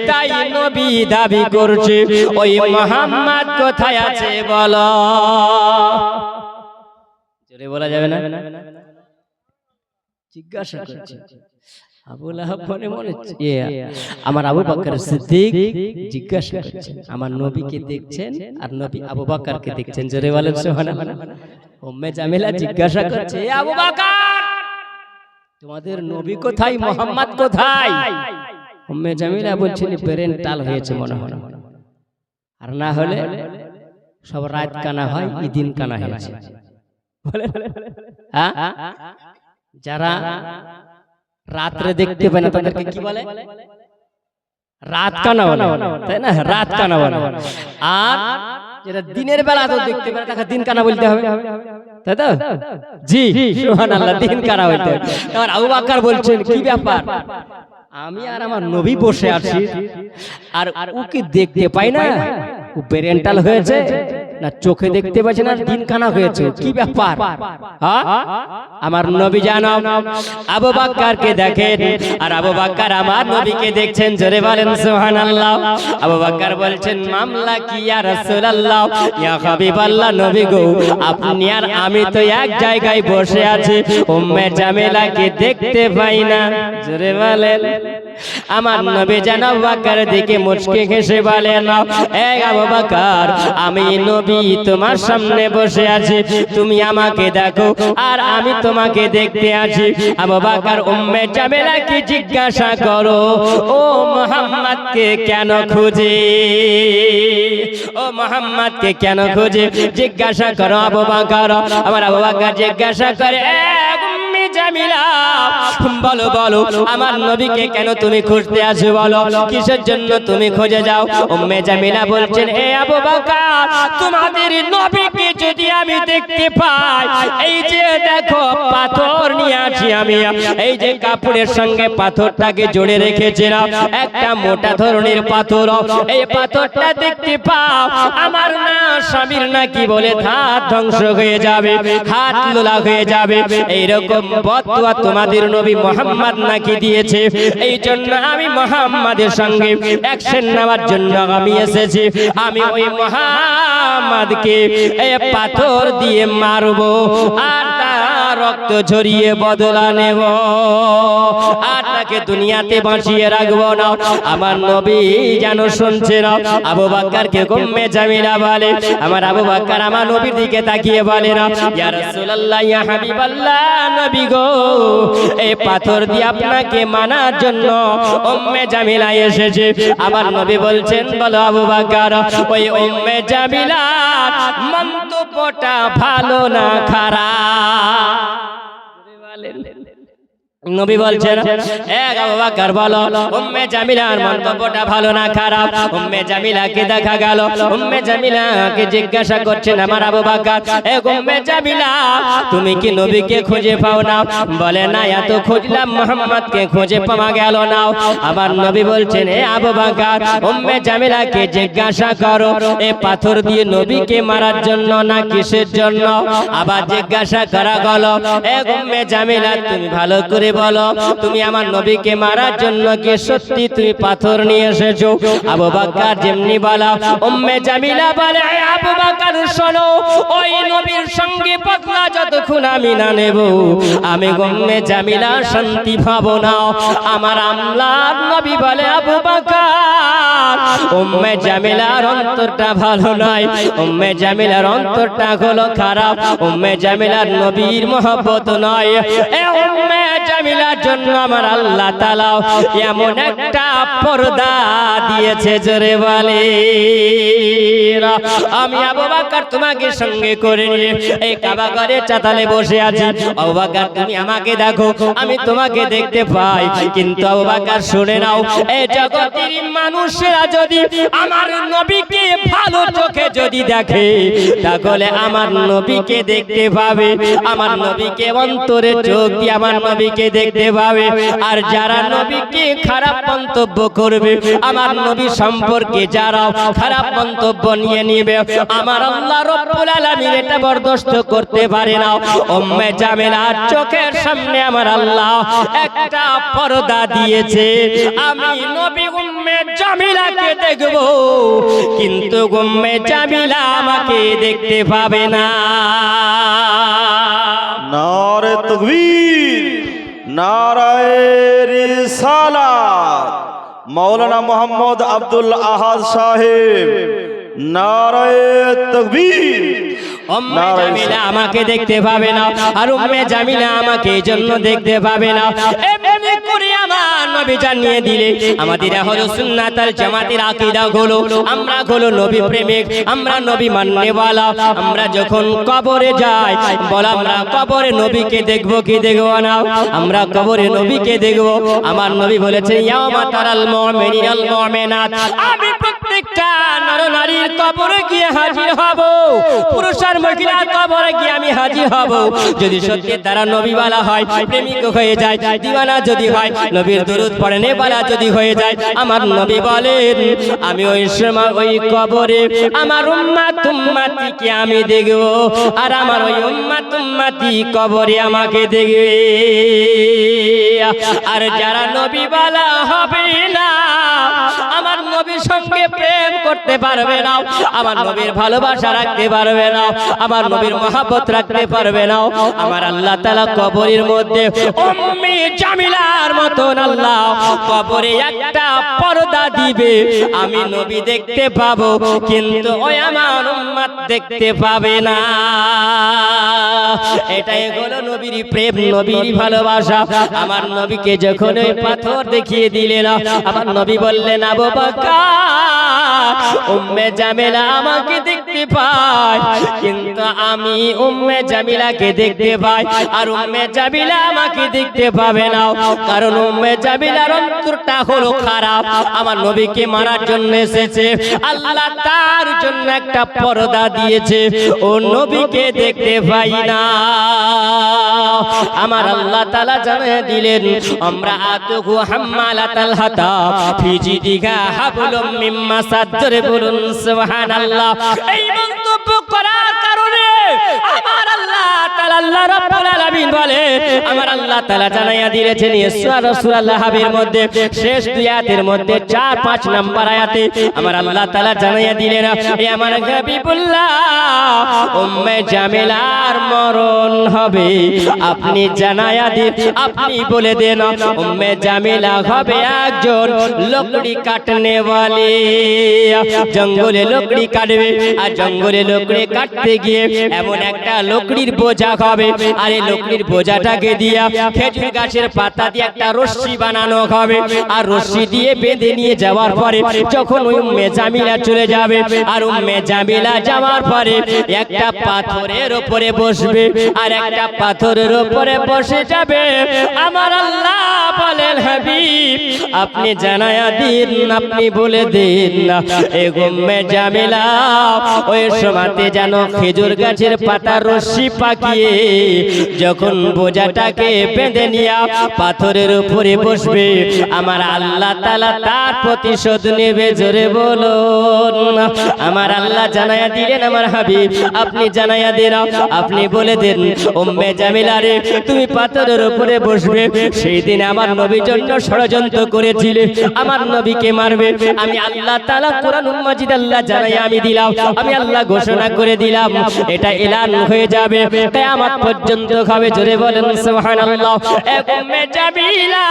তাই নবী দাবি করছে, ওই মুহাম্মদ কোথায় আছে বলো। জোরে বলা যাবে না, জিজ্ঞাসা করছে। আবু লাহাব মনে মনে আমার আবু বকর সিদ্দিক জিজ্ঞাসা করছেন আমার নবীকে দেখছেন আর নবী আবু বকরকে দেখছেন, জোরে বলেন সুবহানাল্লাহ। উম্মে জামিলা জিজ্ঞাসা করছে, এ আবু বকর, তোমাদের নবী কোথায়, মুহাম্মদ কোথায়? উম্মে জামিলা বলছেন ব্রেন টাল হয়েছে মনে হয়, আর না হলে সব রাত কানা হয়, দিন কানা হয়েছে। যারা রাত্রে দেখতে পায় না তাদেরকে কি বলে? রাত কানা বলে, তাই না? রাত কানা বলে। আর যেটা দিনের বেলা তো দেখতে পায় না তাকে দিন কানা বলতে হবে, তাই তো? জি সুবহানাল্লাহ, দিন কানা বলতে হবে। এবার আবু বকর বলছেন, কি ব্যাপার, আমি আর আমার নবী বসে আছি আর ওকে দেখতে পাই না, ও ব্রেনটাল হয়েছে না চোখে দেখতে পাচ্ছে না দিন কানা হয়েছে, কি ব্যাপার? আমার নবী জানো আবু বকরকে দেখেন আর আবু বকর আমার নবীকে দেখছেন, জোরে বলেন সুবহানাল্লাহ। আবু বকর বলছেন, মামলা কি ইয়া রাসূলুল্লাহ, ইয়া হাবিবাল্লাহ, নবী গো আপনি আর আমি তো এক জায়গায় বসে আছি, উম্মে জামিলাকে দেখতে পাই না, জোরে বলেন। আমার নবী জান আবু বকর দিকে মুচকি হেসে বলেন, এ আবু বকর, আমি নবী তোমার সামনে বসে আছি, তুমি আমাকে দেখো আর আমি তোমাকে দেখতে আছি। আবু বকর উম্মে জামিলাকে জিজ্ঞাসা করো, ও মুহাম্মদকে কেন খুঁজে, ও মুহাম্মদকে কেন খুঁজে, জিজ্ঞাসা করো আবু বকর। আমার আবু বকর জিজ্ঞাসা করে, উম্মে জামিলা বলো বলো আমার নবীকে কেন তুমি খুঁজতে আছো, বলো কিসের জন্য তুমি খুঁজে যাও? উম্মে জামিলা বলছেন, এ আবু বকর, তোমাদের নবীকে যদি আমি দেখতে পাই, এই যে দেখো পাথর নিয়ে আছি আমি, এই যে কাপড়ের সঙ্গে পাথরটাকে জোড়ে রেখেছিলাম, একটা মোটা ধরনের পাথর, এই পাথরটা দেখতে পাও, আমার না স্বামীর নাকি বলে হাত ধ্বংস হয়ে যাবে, হাত লোলা হয়ে যাবে, এইরকম বদদুয়া তোমাদের নবী মুহাম্মদ নাকি দিয়েছে, এই জন্য আমি মুহাম্মাদের সঙ্গে অ্যাকশন নেওয়ার জন্য আমি এসেছি, আমি ওই মুহাম্মদকে এই পাথর দিয়ে মারবো আর তার রক্ত ঝরিয়ে বদলা নেব আর তাকে দুনিয়াতে বাঁচিয়ে রাখবো না। আমার নবী যেন শুনছে না। আবু বকরকে উম্মে জামিলা বলে, আমার আবু বকর আমার নবীর দিকে তাকিয়ে বলে না, ইয়া রাসূলুল্লাহ, ইয়া হাবিবাল্লাহ, নবী গো এই পাথর দিয়ে আপনাকে মানার জন্য উম্মে জামিলা এসেছে। আমার নবী বলছেন, বলো আবু বকর, ওই উম্মে জামিলার মন্তব্যটা ভালো না খারাপ? নবী বলছেন, এক আবু বকর বলো উম্মে জামিলার মন্তব্যটা ভালো না খারাপ? উম্মে জামিলাকে দেখা গেল, উম্মে জামিলাকে জিজ্ঞাসা করছেন আমার আবু বকর, এক উম্মে জামিলা, তুমি কি নবীকে খুঁজে পাও না? বলে না, এত খুঁজলাম মুহাম্মদকে খুঁজে পাওয়া গেল না। আমার নবী বলছেন, এ আবু বকর, উম্মে জামিলাকে জিজ্ঞাসা করো এ পাথর দিয়ে নবীকে মারার জন্য না কিসের জন্য? আবার জিজ্ঞাসা করা গেল, এক উম্মে জামিলা, তুমি ভালো করে বলো, তুমি আমার নবীকে মারার জন্য কি সত্যি তুমি পাথর নিয়ে এসেছো? আবু বকর যেমনি বলা, উম্মে জামিলা বলে, আবু বকর শোনো, ওই নবীর সঙ্গে বদলা যতক্ষণ আমি না নেব, আমি উম্মে জামিলা শান্তি পাবো না। আমার আল্লাহর নবী বলে, আবু বকর, উম্মে জামিলার অন্তরটা ভালো নয়, উম্মে জামিলার অন্তরটা হলো খারাপ, উম্মে জামিলার নবীর মহব্বত নয়। এ উম্মে জামিলার জন্য আমার আল্লাহ তাআলা এমন একটা পর্দা দিয়েছে, জোরে বলে। আমি আবু বকর তোমাকে সঙ্গে করে নিয়ে এই কাবা ঘরে চাতালে বসে আছি, আবু বকর তুমি আমাকে দেখো, আমি তোমাকে দেখতে পাই, কিন্তু আবু বকর শুনে নাও, এই জগতের মানুষেরা যদি আমার নবীকে ভালো চোখে যদি দেখে, তাহলে আমার নবীকে দেখতে পাবে, আমার নবীকে অন্তরে চোখ দিয়ে আমার নবীকে দেখতে পাবে। আর যারা নবীকে খারাপ মন্তব্য করবে, আমার নবী সম্পর্কে যারা খারাপ মন্তব্য নিয়ে নিবে, আমার আল্লাহ রব্বুল আলামিন এটা বরদাস্ত করতে পারে না। উম্মে জামিলার চোখের সামনে আমার আল্লাহ একটা পর্দা দিয়েছে, আমি নবী উম্মে জামিলাকে দেখব, কিন্তু উম্মে জামিলা আমাকে দেখতে পাবে না। নারে তাকবীর, নারায়ে রিসালাত মাওলানা মোহাম্মদ আব্দুল আহাদ সাহেব, নারায়ে তাকবীর। উম্মে জামিলা আমাকে দেখতে পাবে না, আর উম্মে জামিলা আমাকে এজন্য দেখতে পাবে না। এমনি করে আমার নবী জানিয়ে দিলে আমাদের হলো সুন্নাত আল জামাতের আকীদা হলো, আমরা হলো নবী প্রেমিক, আমরা নবী মাননেওয়ালা। আমরা যখন কবরে যাই বল আমরা কবরে নবীকে দেখবো কি দেখবো না? আমরা কবরে নবীকে দেখবো। আমার নবী বলেছে ইয়াউমা তারাল মুমিনিনাল মুমিনাত, আমি প্রত্যেকটা নরনারীর কবরে গিয়ে হাজির হব, পুরুষ আর মহিলার কবরে গিয়ে আমি হাজির হব। যদি সত্যি তারা নবীওয়ালা হয়, প্রেমিক হয়ে যায়, দিওয়ানা যদি হয়, নবীর দরুদ পড়ে নেওয়ালা যদি হয়ে যায়, আমার নবী বলেন আমি ওই সময় ওই কবরে আমার উম্মাত উম্মতিকে আমি দেখব, আর আমার ওই উম্মাত উম্মতি কবরে আমাকে দেখবে। আর যারা নবীওয়ালা হবে না, আমার নবীর সঙ্গে প্রেম করতে পারবে না, আমার নবীর ভালোবাসা রাখতে পারবে না, আমার নবীর মহব্বত রাখতে পারবে না, আমার আল্লাহ তাআলা কবরের মধ্যে উম্মে জামিলার মতন আল্লাহ কবরে একটা পর্দা দিবে। আমি নবী দেখতে পাবো, কিন্তু ওই আমার উম্মত দেখতে পাবে না। এটাই হলো নবীর প্রেম, নবীর ভালোবাসা। আমার নবীকে যখন ওই পাথর দেখিয়ে দিলেন, আমার নবী বললেন আবু বকর উম্মে জামিলা আমাকে দেখতে পায়, কিন্তু আমি উম্মে জামিলাকে দেখতে পাই, আর উম্মে জামিলা আমাকে দেখতে পাবে না, কারণ উম্মে জামিলার অন্তরটা হলো খারাপ। আমার নবীকে মারার জন্য এসেছে, আল্লাহ তার জন্য একটা পর্দা দিয়েছে, ও নবীকে দেখতে পাই না। আমার আল্লাহ তাআলা জানিয়ে দিলেন আমরা আতুহু হাম্মালাতাল হাতাব ফি জিদিহা হাবলুম মিন মাসাদ। ধরে বলুন সুবহানাল্লাহ। এই মন্তব্য করার কারণে আমার আল্লাহ তাআলা, আল্লাহ রাব্বুল আলামিন বলে, আমার আল্লাহ তাআলা জানাইয়া দিয়েছেন সূরা আল-লাহাবের মধ্যে শেষ দুই আয়াতের মধ্যে 4-5 নম্বর আয়াতে আমার আল্লাহ তাআলা জানাইয়া দিলেন, এ আমার হাবিবুল্লাহ উম্মে জামিলার মরণ হবে, আপনি জানাইয়া দিন, আপনি বলে দেন উম্মে জামিলা হবে একজন লকড়ি কাটনে वाली। জঙ্গলে লকড়ি কাটবে, আর জঙ্গলে লকড়ি কাটতে গিয়ে এমন একটা লকড়ির বোঝা হবে, আর এই লকড়ির বোঝাটাকে দিয়া খেজুর গাছের পাতা দিয়ে একটা রশ্মি বানানো হবে, আর রশ্মি দিয়ে বেঁধে নিয়ে যাওয়ার পরে যখন ওই উম্মে জামিলা চলে যাবে, আর উম্মে জামিলা যাওয়ার পরে একটা পাথরের উপরে বসবে, আর একটা পাথরের উপরে বসে যাবে। আমার আল্লাহ বলেন হাবিব আপনি জানায়া দিন, আপনি বলে দিন এই উম্মে জামিলা ওই সময়তে যেন খেজুর গাছের পাতা রশ্মি পাকিয়ে যখন বোঝাটাকে বেঁধে নিয়ে পাথরের উপরে বসবে, আমার আল্লাহ তাআলা তার প্রতিশোধ নেবে। জোরে বলুন। আমার আল্লাহ জানায়া দিলেন আমার হাবিব আপনি জানায়া দেন, আপনি বলে দেন উম্মে জামিলা রে তুমি পাথরের উপরে বসবে। সেই দিন আমার নবীর জন্য ষড়যন্ত্র করেছিলে, আমার নবীকে মারবে। আমি আল্লাহ তাআলা কোরআন মাজিদ আল্লাহ জানাই আমি দিলাম, আমি আল্লাহ ঘোষণা করে দিলাম, এটা এলান হয়ে যাবে কিয়ামত পর্যন্ত হবে। জোরে বলেন সুবহানাল্লাহ। উম্মে জামিলা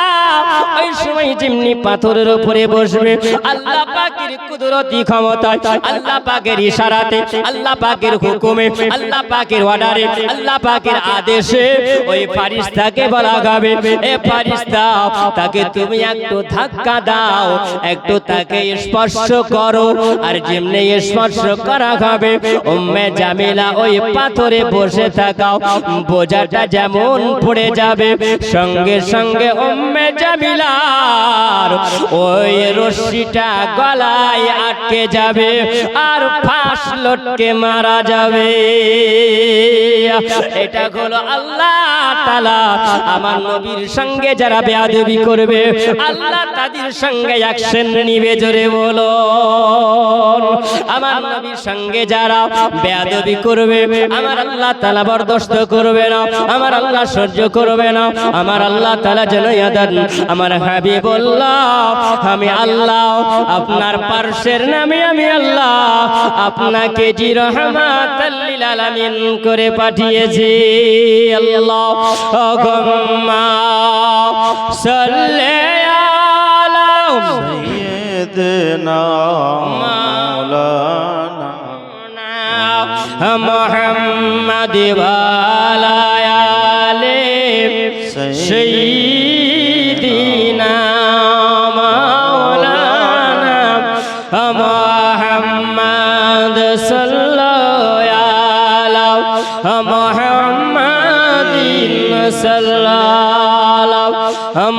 ওই সময় যেমনি পাথরের উপরে বসবে, আল্লাহ পাকের কুদরতি ক্ষমতায়, আল্লাহ পাকের ইশারাতে, আল্লাহ পাকের হুকুমে, আল্লাহ পাকের অর্ডারে, আল্লাহ পাকের আদেশে ওই ফেরেশতাকে বলা হবে, এ ফেরেশতা তাকে তুমি একটু ধাক্কা দাও, একটু তাকে স্পর্শ করো। আর যেমনি স্পর্শ করা হবে উম্মে জামিলা ওই পাথরে বসে থাকাও বোঝাটা যেমন পড়ে যাবে, সঙ্গে সঙ্গে উম্মে জামিলার ওই রশ্মিটা গলায় আটকে যাবে, আর ফাঁস লটকে মারা যাবে। এটা হলো আল্লাহ তাআলা আমার নবীর সঙ্গে যারা বেয়াদবি করবে আল্লাহ তাদের সঙ্গে অ্যাকশন নিবে। জোরে বলুন। আমার নবীর সঙ্গে যারা বেয়াদবি করবে আমার আল্লাহ তাআলা বরদাস্ত করবে না, আমার আল্লাহ সহ্য করবে না। আমার আল্লাহ তাআলা জানাইয়া দেন আমার হাবিবুল্লাহ আমি আল্লাহ আপনার পার্শ্বের নামে আমি আল্লাহ আপনাকে জি রহমাতাল লিল আলামিন করে পাঠিয়েছি। আল্লাহুম্মা সাল্লি আলা সাইয়্যিদিনা মাওলানা মুহাম্মাদ ওয়া আলা আলি সাইয়্যিদিনা মাওলানা মুহাম্মাদ সাল্লাল্লাহু আলা মুহাম্মাদিন সাল্লাল্লাহু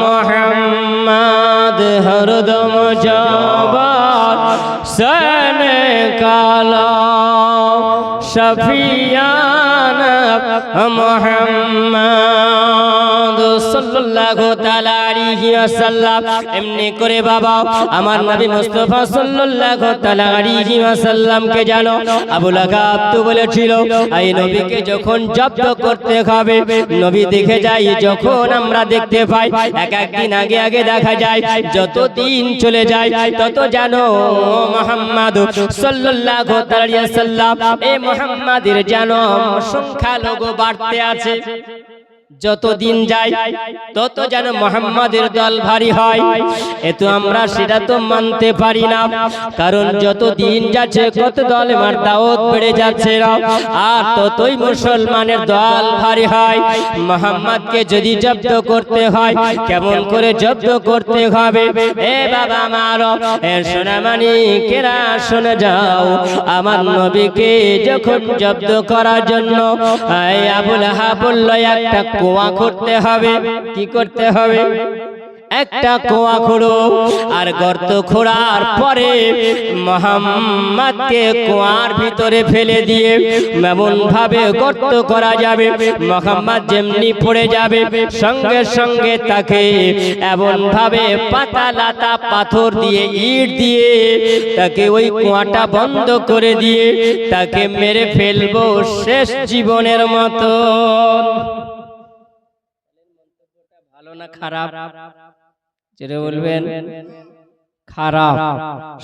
মুহাম্মাদ হরদম জবান সনে কালা শফিয়ানা মুহাম্মাদ সাল্লাল্লাহু তাআলা আলাইহি ওয়াসাল্লাম। এমনি করে বাবা আমার নবী মুস্তাফা সাল্লাল্লাহু তাআলা আলাইহি ওয়াসাল্লামকে জানো আবু লাহাব তো বলেছিল এই নবীকে যখন জব্দ করতে হবে নবী দেখে যায় যখন আমরা দেখতে পাই এক একদিন আগে আগে দেখা যায় যত দিন চলে যায় তত জানো মুহাম্মদ সাল্লাল্লাহু তাআলা আলাইহি ওয়াসাল্লাম এই মুহাম্মাদের জানো সংখ্যা লোগো বাড়তে আছে। যত দিন যায় তত যেন মুহাম্মাদের দল ভারী হয়। এতো আমরা সেটা তো মানতে পারি না, কারণ যত দিন যাচ্ছে কত দলের দাওয়াত বেড়ে যাচ্ছে আর ততই মুসলমানের দল ভারী হয়। মুহাম্মাদকে যদি জব্দ করতে হয় কেমন করে জব্দ করতে হবে? এ বাবা আমার এ সোনামানি কেরা শুনে যাও, আমার নবীকে যখন জব্দ করার জন্য আবু লাহাব বলল একটা কুয়া করতে হবে। কি করতে হবে? একটা কুয়া খোঁড়ো আর গর্ত খোঁড়ার পরে মুহাম্মাদকে কুয়ার ভিতরে ফেলে দিয়ে এমন ভাবে গর্ত করা যাবে মুহাম্মাদ যেমনি পড়ে যাবে সঙ্গে সঙ্গে তাকে এমন ভাবে পাতা লাতা পাথর দিয়ে ইট দিয়ে তাকে ওই কুয়াটা বন্ধ করে দিয়ে তাকে মেরে ফেলবো শেষ জীবনের মতো। ভালো না খারাপ? যেটা বলবেন খারাপ।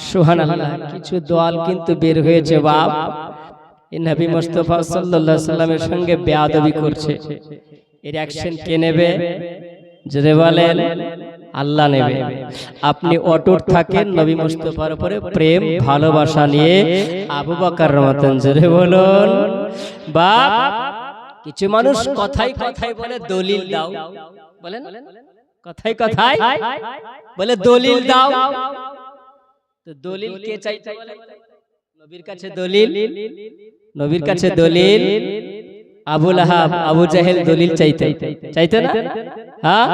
সুবহানাল্লাহ। কিছু দল কিন্তু বের হয়েছে বাপ এই নবী মুস্তাফা সাল্লাল্লাহু আলাইহি সাল্লামের সঙ্গে বেয়াদবি করছে। এর অ্যাকশন কে নেবে? যেটা বলেন আল্লাহ নেবে। আপনি অটুট থাকেন নবী মুস্তাফার উপরে প্রেম ভালোবাসা নিয়ে আবু বকরের মতন। যেটা বলুন বাপ কিছু মানুষ কথাই কথাই বলে দলিল দাও, বলেন কথাই কথাই বলে দলিল দাও। তো দলিল কে চাইতে বলে? নবীর কাছে দলিল, নবীর কাছে দলিল। আবু লাহাব আবু জাহেল দলিল চাইতে না? হ্যাঁ,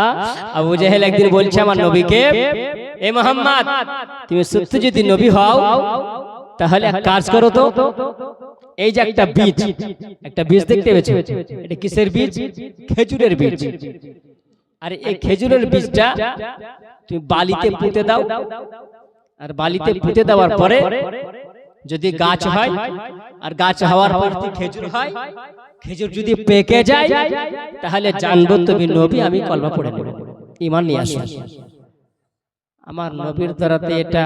আবু জাহেল একদিন বলছে আমার নবীকে, এ মুহাম্মদ তুমি সত্যি যদি নবী হও তাহলে এক কাজ করো তো, এই যে একটা বীজ দেখতে পেয়েছো, এটা কিসের বীজ? খেজুরের বীজ। আরে এই খেজুরের বীজটা তুমি বালিতে পুঁতে দাও, আর বালিতে পুঁতে দেওয়ার পরে যদি গাছ হয় আর গাছ হওয়ার পর খেজুর হয়, খেজুর যদি পেকে যায় তাহলে জানবো তুমি নবী, আমি কলমা পড়ে নেব, ঈমান নিয়ে আসো। আমার নবীর দ্বারাতে এটা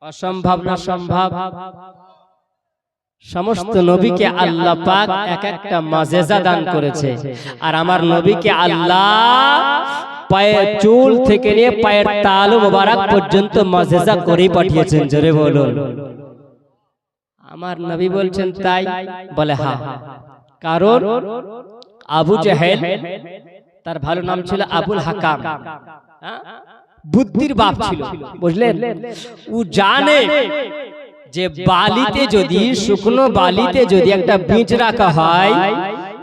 অসম্ভব না সম্ভব? সমস্ত নবীকে আল্লাহ পাক এক একটা মাযেজা দান করেছে, আর আমার নবীকে আল্লাহ পায়ের চুল থেকে নিয়ে পায়ের তালু মোবারক পর্যন্ত মাযেজা করে পাঠিয়েছেন। জোরে বলুন। আমার নবী বলছেন তাই? বলে হ্যাঁ, কারণ আবু জাহেল তার ভালো নাম ছিল আবুল হাকাম, বুদ্ধির বাপ ছিল, বুঝলেন? ও জানে যে বালিতে যদি শুকনো বালিতে যদি একটা বীজ রাখা হয়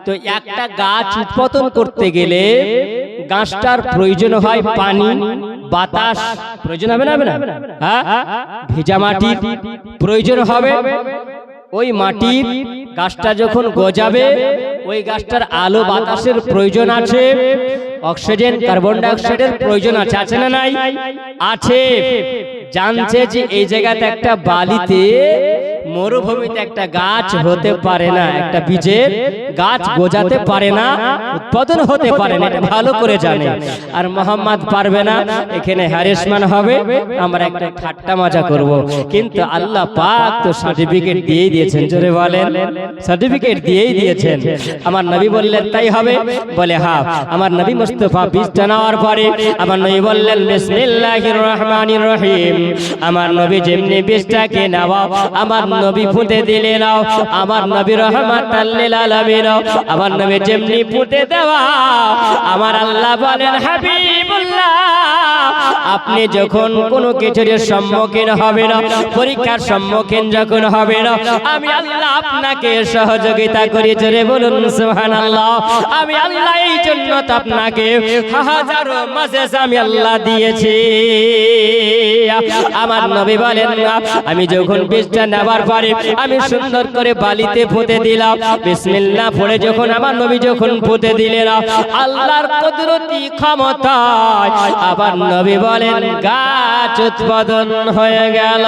তো একটা গাছ উৎপাদন করতে গেলে গাছটার প্রয়োজন হয় পানি, বাতাস প্রয়োজন হবে না? হ্যাঁ, ভেজা মাটির প্রয়োজন হবে। ওই মাটির গাছটা যখন গজাবে ওই গাছটার আলো বাতাসের প্রয়োজন আছে, অক্সিজেন কার্বন ডাই অক্সাইডের প্রয়োজন আছে, আছে না নাই? আছে। জানছে যে এই জায়গাতে একটা বালিতে মরুভূমিতে একটা গাছ হতে পারে না, একটা বীজের গাছ গজাতে পারে না, উৎপাদন হতে পারে না, এটা ভালো করে জানে। আর মোহাম্মদ পারবে না, এখানে হ্যারাসমেন্ট হবে, আমরা একটা ঠাট্টা মজা করব। কিন্তু আল্লাহ পাক তো সার্টিফিকেট দিয়েই দিয়েছেন, জোরে বলেন, সার্টিফিকেট দিয়েই দিয়েছেন। আমার নবী বললেন তাই হবে, বলে হ্যাঁ। আমার নবী মুস্তাফা বীজটা নেওয়ার পরে আমার নবী বললেন বিসমিল্লাহির রহমানির রহিম। আমার নবী যেমনি বীজটাকে নেওয়া, আমার নবী ফুটে দিলে নাও, আমার নবী রহমাতাল লিল আলামিন। আমার নবী যেমনি ফুটে দেওয়া, আমার আল্লাহ বলেন হাবিবুল্লাহ, আপনি যখন কোনো কিছুর সম্মুখীন হবেন, পরীক্ষার সম্মুখীন যখন হবেন, আমি আল্লাহ আপনাকে সহযোগিতা করি, জোরে বলুন সুবহানাল্লাহ। আমি আল্লাহ এই জন্য তো আপনাকে হাজারো মেসেজ আমি আল্লাহ দিয়েছি। আমার নবী বলেন আমি যখন বীজটা নেবার পরে আমি সুন্দর করে বালিতে পুঁতে দিলাম, বিসমিল্লাহ পড়ে যখন আমার নবী যখন পুঁতে দিলেন, আল্লাহর কুদরতি ক্ষমতায় আবার নবী বলেন গাছ উৎপাদন হয়ে গেল।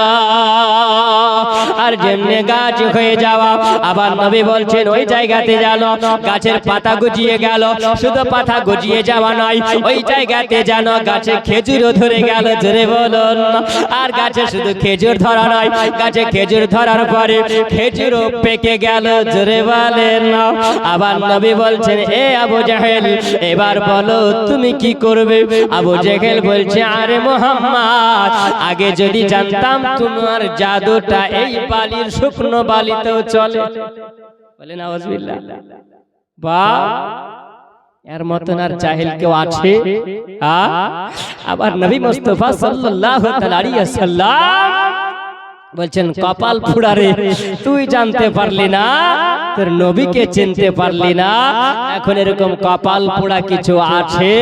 আর যেমনি গাছ হয়ে যাওয়া, আবার নবী বলছেন ওই জায়গাতে জানো গাছের পাতা গজিয়ে গেল, শুধু পাতা গজিয়ে যাওয়া নয়, ওই জায়গাতে জানো গাছে খেজুরও ধরে গেল, জোরে বলুন। আর গাছে শুধু খেজুর ধরা নয়, গাছে খেজুর ধরার পরে খেজুরও পেকে গেল, জোরে বলেন। আবার নবী বলছেন এ আবু জাহেল, এবার বলো তুমি কি করবে? আবু জাহেল বলছে আরে মুহাম্মদ, আগে যদি জানতাম তোমার জাদুটা এই বালির শুকনো বালিতেও চলে। বলেন আউযুবিল্লাহ। বা এর মতন আর জাহেল কেউ আছে? আবার নবী মুস্তাফা সাল্লাল্লাহু আলাইহি ওয়াসাল্লাম বলছেন কপাল ফুড়ারে, তুই জানতে পারলি না, তোর নবীকে চিনতে পারলি না, এখন এরকম কপাল পোড়া কিছু আছে?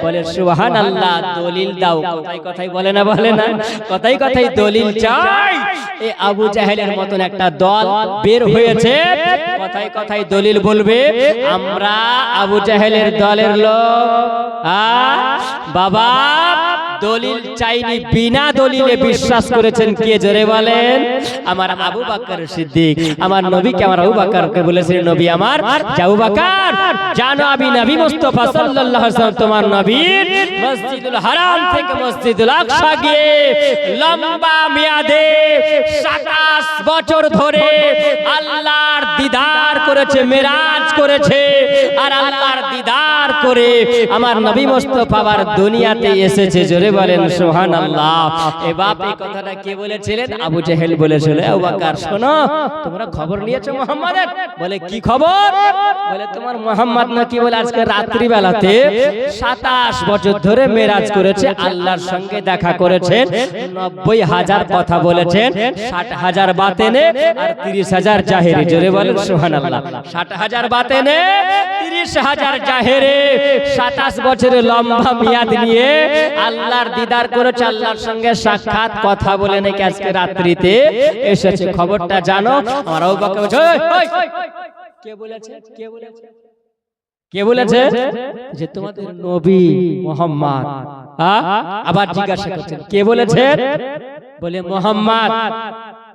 বলে সুবহানাল্লাহ, দলিল দাও। কথাই কথাই বলে না, বলে না, কথাই কথাই দলিল চাই। এই আবু জাহেলের মতন একটা দল বের হয়েছে, কথাই কথাই দলিল বলবে আমরা আবু জাহেলের দলের লোক। বাবা দলিল চাইনি, বিনা দলিলে বিশ্বাস করেছেন কে? জোরে বলেন। আমার আবু বকর সিদ্দিক। আমার নবীকে আমার আবু বকরকে বলেছিলেন নবী আমার আবু বকর জানো আমি নবী মুস্তাফা সাল্লাল্লাহু আলাইহি ওয়াসাল্লাম তোমার নবীর মসজিদুল হারাম থেকে মসজিদুল আকসা গিয়ে লম্বা মেয়াদে 27 বছর ধরে আল্লাহর দিদার করেছে, মেরাজ করেছে। আর আল্লাহর দিদার করে আমার নবী মুস্তাফা আবার দুনিয়াতে এসেছে, জোরে বলেন সুবহানাল্লাহ। এ বাপ এই কথাটা কে বলেছিলেন? আবু জাহেল বলেছিল। আবু বকর শোনো, তোমরা খবর নিয়েছো মুহাম্মাদের? বলে কি খবর? বলে তোমার মুহাম্মদ নাকি বলে আজকে রাত্রি বেলাতে 27 বছর ধরে মেরাজ করেছে, আল্লাহর সঙ্গে দেখা করেছেন, 90,000 কথা বলেছেন, 60,000 বাতেনে আর 30,000 জাহেরি, জোরে বলেন সুবহানাল্লাহ। 60,000 বাতেনে, 30,000 জাহেরে, 27 বছরের লম্বা মেয়াদ নিয়ে আল্লাহর দিদার করেছে, আল্লাহর সঙ্গে সাক্ষাৎ কথা বলে নাকি আজকে রাত্রিতে এসেছে। খবরটা জানো? আমার আবু বকর বলছে কে বলেছে? কে বলেছে? কে বলেছে? যে তোমাদের নবী মুহাম্মদ। আবার জিজ্ঞাসা করছেন কে বলেছেন? বলে মুহাম্মদ।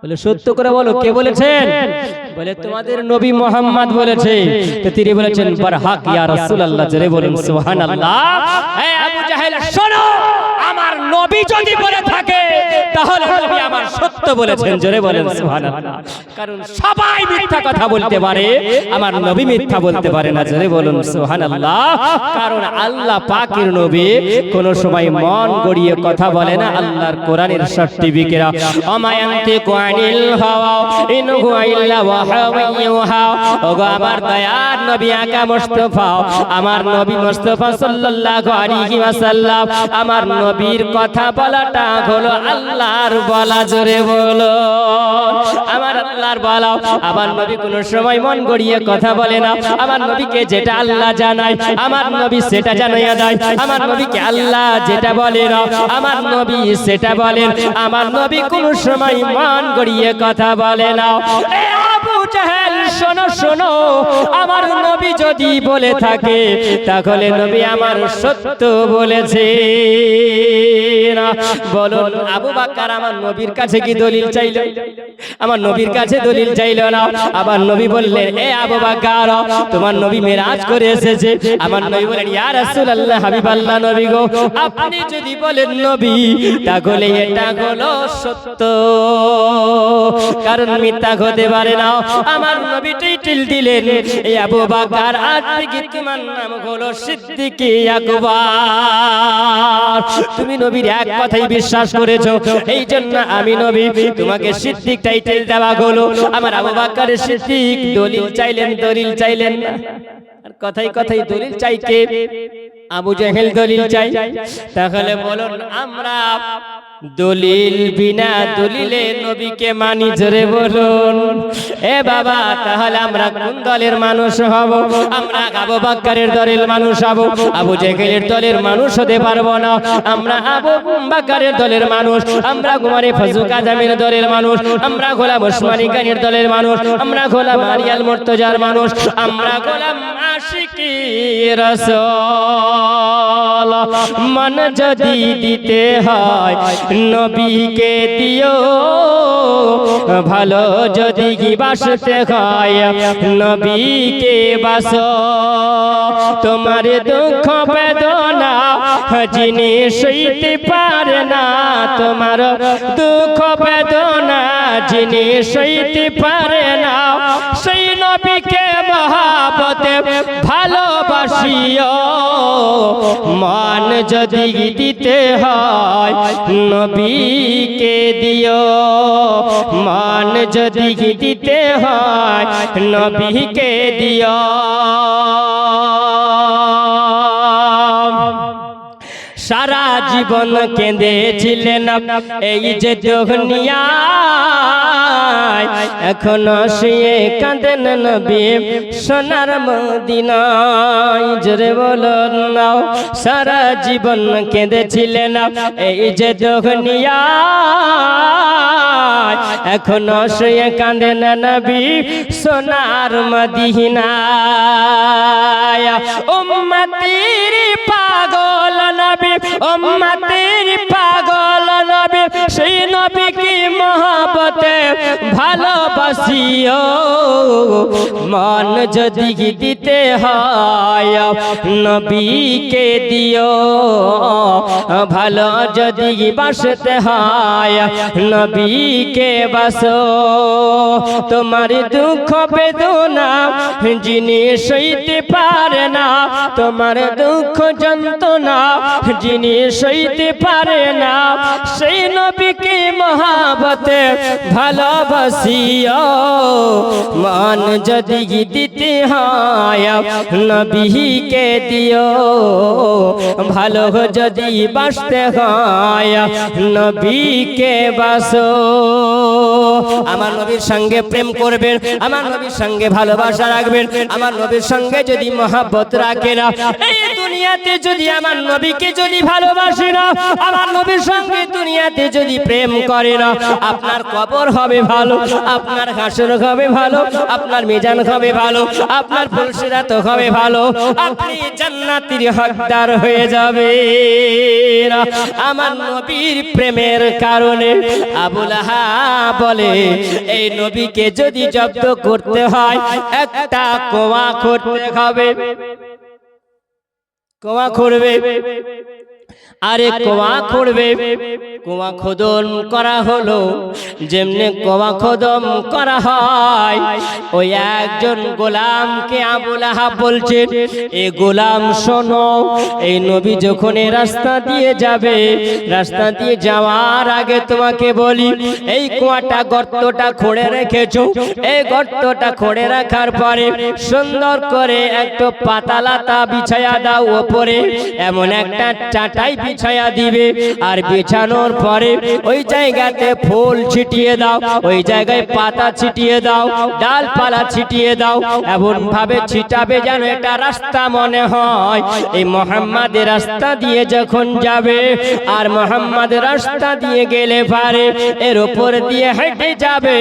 বলে সত্য করে বলো কে বলেছেন? বলে তোমাদের নবী মুহাম্মদ বলেছে। তো তিনি বলেছেন বারহাক ইয়া রাসূলুল্লাহ, জোরে বলুন সুবহানাল্লাহ। হে আবু জাহেল শোনো, আমার নবী যদি বলে থাকে তাহলে নবী আমার সত্য বলেছেন, জোরে বলেন সুবহানাল্লাহ। কারণ সবাই মিথ্যা কথা বলতে পারে, আমার নবী মিথ্যা বলতে পারে না, জোরে বলুন সুবহানাল্লাহ। কারণ আল্লাহ পাকের নবী কোন সময় মন গড়িয়ে কথা বলে না, আল্লাহর কোরআনের সার্টিফিকেট আমায়ান্তিকু আনিল হাওয়া ইন হুয়া ইল্লা ওয়াহয়ুন ইউহা। ওগো আমার দয়ার নবী আকা মুস্তাফা, আমার নবী মুস্তাফা সাল্লাল্লাহু আলাইহি ওয়াসাল্লাম, আমার নবীর কথা বলাটা হলো আল্লাহর বলা, জোরে বলো আমার আল্লাহর বলা। আমার নবী কোন সময় মন গড়িয়ে কথা বলে না, আমার নবীকে যেটা আল্লাহ জানায় আমার নবী সেটা জানাইয়া দেয়। আমার নবীকে আল্লাহ যেটা বলে না আমার নবী সেটা বলেন। আমার নবী কোন সময় মন গড়িয়ে কথা বলে না। এ আবু জাহেল শোনো শোনো, আমার নবী যদি বলে থাকে তাহলে নবী আমার সত্য বলেছে। বলুন আবু বকর আমার নবীর কাছে কি দলিল চাইল? আমার নবীর কাছে দলিল চাইল না। আবার নবী বললেন, এ আবু বকর, তোমার নবী মেরাজ করে এসেছে। আমার নবী বলেন, ইয়া রাসূলুল্লাহ, হাবিবাল্লাহ নবী গো, আপনি যদি বলেন নবী, তাহলে এটা হলো সত্য, কারণ মিথ্যা হতে পারে না। আমার নবী টাইটেল দিলেন, এ আবু বকর, আজ থেকে তোমার নাম হলো সিদ্দিক আকবর। তুমি নবীর এক কথাই বিশ্বাস করেছো, এই জন্য আমি নবী তোমাকে সিদ্দিক টাইটেল দেওয়া হলো। আমার আবু বকরের সিদ্দিক দলিল চাইলেন না। আর কথাই কথাই দলিল চাইতে আবু জেহেল দলিল চাই। তাহলে বলুন আমরা দলিল বিনা দলিলে নবীকে মানি, জোরে বলুন। এ বাবা, তাহলে আমরা কোন দলের মানুষ হব? আমরা আবু বকরের দলের মানুষ হব, আবু জেহেলের দলের মানুষ হতে পারবো না। আমরা আবু বকরের দলের মানুষ, আমরা উমরে ফারুক আজমের দলের মানুষ, আমরা গোলাম ওসমানী গানির দলের মানুষ, আমরা গোলাম আরিয়াল মুর্তজার মানুষ, আমরা গোলাম আশিকি রাসূল। মন যদি দিতে হয় নবীকে দিও, ভালো যদি বাসতে হয় নবীকে বাসো। তোমার দুঃখ বেদনা যিনি সইতে পারে না, তোমার দুঃখ বেদনা যিনি সইতে পারে না, সেই নবীকে মহাব্বতে ভালোবাসিও। মন যদি দিতে হয় নবীকে দিও, মন যদি দিতে হয় নবীকে দিও। সারা জীবন কেঁদেছিলেন এই যে দুনিয়ায়, এখনো শুয়ে কাঁদেন নবী সোনার মদিনায়, জোরে বলুন না। সারা জীবন কেঁদেছিলেন এই যে দুনিয়ায়, এখনো শুয়ে কাঁদেন নবী সোনার মদিনায়। উম্মতের পাগল নবী, উম্মতের পাগল নবী, সেই নবীকে মহব্বতে ভালোবাসিও। মন যদি দিতে হয় নবীকে দিও, ভালো যদি বাসতে হয় নবীকে বাসো। তোমার দুঃখ বেদনা যিনি সইতে পারে না, তোমার দুঃখ যন্ত্রণা যিনি সইতে পারে না, সেই নবীকে মহব্বতে ভালোবাসিও। মন যদি দিতে হয় নবীকে দিও, ভালো যদি বাসতে হয় নবীকে বাসো। আমার নবীর সঙ্গে প্রেম করবেন, আমার নবীর সঙ্গে ভালোবাসা রাখবেন। আমার নবীর সঙ্গে যদি মহব্বত রাখে না, এই দুনিয়াতে যদি আমার নবীকে যদি ভালোবাসে না, আমার নবীর সঙ্গে দুনিয়াতে যদি প্রেম করে না, আপনার কবর হবে ভালো, আপনার হাসর হবে ভালো, আপনার মিজান হবে ভালো, আপনার ফুলসিরাত হবে ভালো, আপনি জান্নাতের হকদার হয়ে যাবেন। আমার নবীর প্রেমের কারণে আবু লাহাব বলে, এই নবীকে যদি জব্দ করতে হয় একটা কুয়া খুঁড়তে হবে। কুয়া খুঁড়বে, আরে কুয়া খুঁড়বে, কুয়া খোদন করা হলো। যেমনি কুয়া খোদন করা হয়, ওই একজন গোলামকে আবু লাহাব বলছেন, এ গোলাম শোনো, এই নবী যখন এই রাস্তা দিয়ে যাবে, রাস্তা দিয়ে যাওয়ার আগে তোমাকে বলি, এই কুয়াটা গর্তটা খুঁড়ে রেখেছো, এই গর্তটা খুঁড়ে রাখার পরে সুন্দর করে একটু পাতালাতা বিছায়া দাও, ওপরে এমন একটা চাটাই জায়গাটাই বিছায়া দিবে আর বিছানোর পরে ওই জায়গাতে ফুল ছিটিয়ে দাও, ওই জায়গায় পাতা ছিটিয়ে দাও, ডালপালা ছিটিয়ে দাও, এমন ভাবে ছিটাবে যেন এটা রাস্তা মনে হয়। এই মুহাম্মাদের রাস্তা দিয়ে যখন যাবে আর মুহাম্মাদের রাস্তা দিয়ে গেলে পারে এর উপর দিয়ে হেঁটে যাবে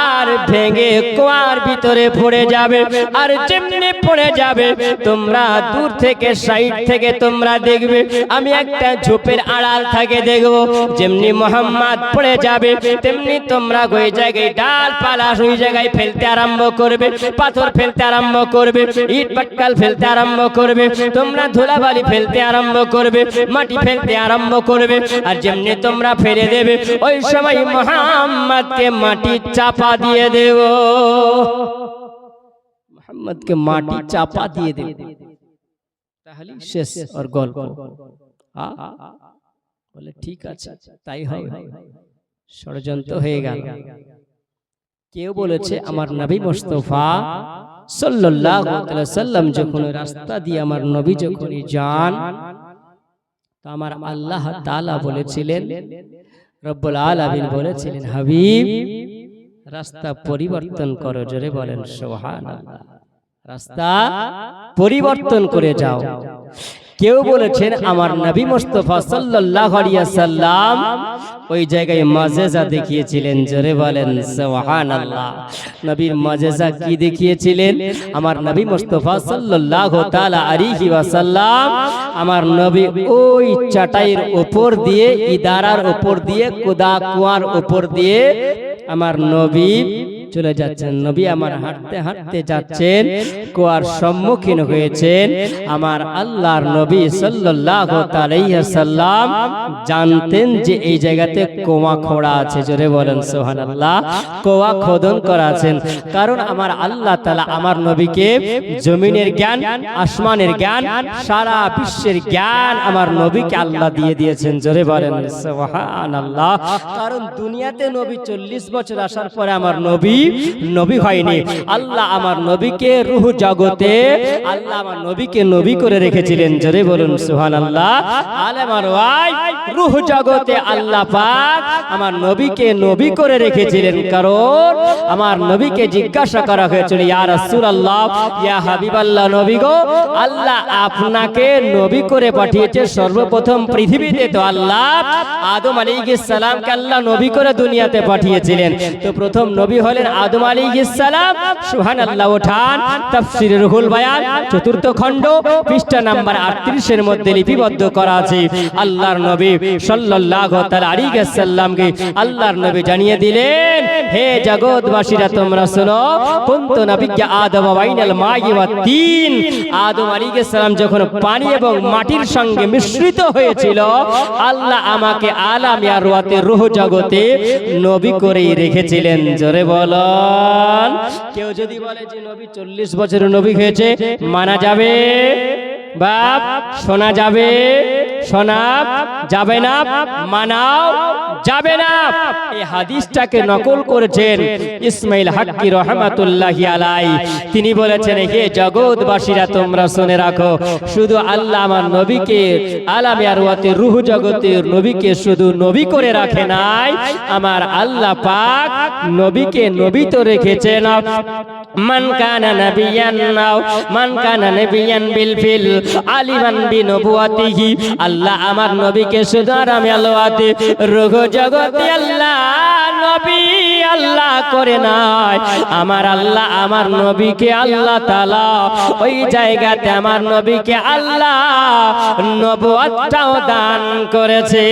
আর ভেঙে কুয়ার ভিতরে পড়ে যাবে। আর যেমনি পড়ে যাবে তোমরা দূর থেকে সাইড থেকে তোমরা দেখবে, আমি একটা ঝোপের আড়াল থেকে দেখবো, যেমনি মুহাম্মদ পড়ে যাবে তেমনি তোমরা ওই জায়গায় ডালপালা ওই জায়গায় ফেলতে আরম্ভ করবে, পাথর ফেলতে আরম্ভ করবে, ইট পাটকেল ফেলতে আরম্ভ করবে, তোমরা ধুলাবালি ফেলতে আরম্ভ করবে, মাটি ফেলতে আরম্ভ করবে। আর যেমনি তোমরা ফেলে দেবে ওই সময় মুহাম্মদকে মাটি চাপা দিয়ে দেব, মুহাম্মদকে মাটি চাপা দিয়ে দেব, তাহলে শেষ আর গল্প। বলে ঠিক আছে তাই হবে, ষড়যন্ত্র হয়ে গেল। কেউ বলেছে আমার নবী মুস্তাফা সাল্লাল্লাহু আলাইহি ওয়াসাল্লাম যখন রাস্তা দিয়ে আমার নবী যখন যান তো আমার আল্লাহ তাআলা বলেছিলেন, রব্বুল আলামিন বলেছিলেন, হাবিব রাস্তা পরিবর্তন করো, জোরে বলেন সুবহানাল্লাহ, রাস্তা পরিবর্তন করে যাও। কেউ বলেছেন আমার নবী মুস্তাফা সাল্লাল্লাহু আলাইহি ওয়াসাল্লাম ওই জায়গায় মুজিজা দেখিয়েছিলেন, জোরে বলেন সুবহানাল্লাহ। নবীর মুজিজা কি দেখিয়েছিলেন? আমার নবী মুস্তাফা সাল্লাল্লাহু তাআলা আলাইহি ওয়াসাল্লাম আমার নবী ওই চাটাইয়ের উপর দিয়ে, ইদারার উপর দিয়ে, কুয়ার উপর দিয়ে আমার নবী চলে যাচ্ছেন। নবী আমার হাঁটতে হাঁটতে যাচ্ছেন, কুয়ার সম্মুখীন হয়েছেন। আমার আল্লাহর নবী সাল্লাল্লাহু আলাইহি ওয়াসাল্লাম জানতেন যে এই জায়গাতে কুয়া খোঁড়া আছে, জোরে বলেন সুবহানাল্লাহ, কুয়া খোদন করা আছেন। কারণ আমার আল্লাহ তাআলা আমার নবীকে জমিনের জ্ঞান, আসমানের জ্ঞান, সারা বিশ্বের জ্ঞান আমার নবীকে আল্লাহ দিয়ে দিয়েছেন, জোরে বলেন সুবহানাল্লাহ। কারণ দুনিয়াতে নবী 40 বছর আসার পরে আমার নবী হয়নি। আল্লাহ আমার নবীকে রূহ জগতে আল্লাহ আমার নবীকে নবী করে রেখেছিলেন, জোরে বলুন সুবহানাল্লাহ। আলেমার ওয়াই রূহ জগতে আল্লাহ পাক আমার নবীকে নবী করে রেখেছিলেন। কারণ আমার নবীকে জিজ্ঞাসা করা হয়েছিল, ইয়া রাসূলুল্লাহ, ইয়া হাবিবাল্লাহ, নবী গো, আল্লাহ আপনাকে নবী করে পাঠিয়েছে সর্বপ্রথম পৃথিবীতে তো আল্লাহ আদম আলাইহিস সালামকে আল্লাহ নবী করে দুনিয়াতে পাঠিয়েছিলেন। তো প্রথম নবী হলেন আদম আলাইহিস সালাম, সুবহানাল্লাহ। ওঠান তাফসীরে রুহুল বায়ান 4th খণ্ড পৃষ্ঠা নাম্বার 38 এর মধ্যে লিপিবদ্ধ করা আছে। আল্লাহর নবী সাল্লাল্লাহু তাআলা আলাইহি ওয়াসাল্লামকে আল্লাহর নবী জানিয়ে দিলেন, হে জগৎবাসীরা তোমরা শোনো, কুনতু নাবিয়্যা আদম বাইনাল মাই ওয়াত তিন। আদম আলাইহিস সালাম যখন পানি এবং মাটির সঙ্গে মিশ্রিত হয়েছিল, আল্লাহ আমাকে আলামে আরওয়াতে রূহ জগতে নবী করেই রেখেছিলেন, জোরে বলেন। কেউ যদি বলে যে নবী 40 বছরের নবী হয়েছে, মানা যাবে বাপ, শোনা যাবে, শোনা যাবে না, মানাও যাবে না। এই হাদিসটাকে নকল করেছেন ইসমাইল হাক্কি রহমাতুল্লাহি আলাই। তিনি বলেছেন, হে জগৎবাসীরা তোমরা শুনে রাখো, শুধু আল্লাহ আমার নবীকে আলামে আরওয়াতে রূহ জগতের নবীকে শুধু নবী করে রাখে নাই, আমার আল্লাহ পাক নবীকে নবী তো রেখেছেন। মান কানা নাবিয়ান নাও মান কানা নাবিয়ান বিল ফিল আলিমান বিনবুয়াতিহি। আল্লাহ আমার নবীকে শুধু আলামে আরওয়াতে রূহ জগতে আল্লাহ নবী আল্লাহ করে নাই, আমার আল্লাহ আমার নবীকে আল্লাহ তাআলা ওই জায়গাতে আমার নবীকে আল্লাহ নবুয়তটাও দান করেছে।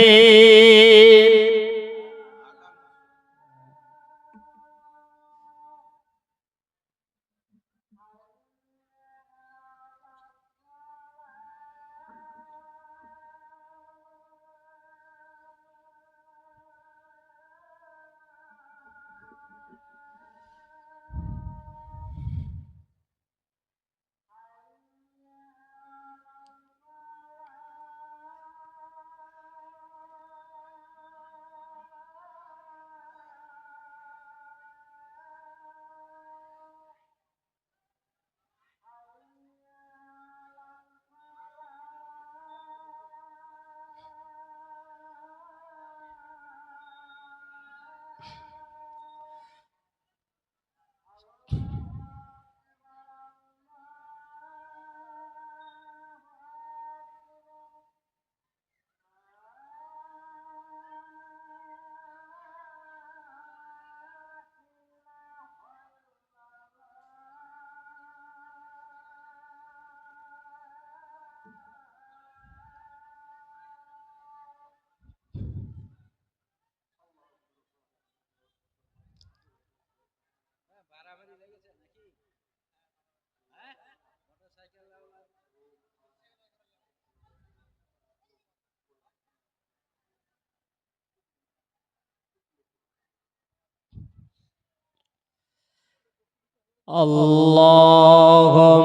আল্লাহুম্মা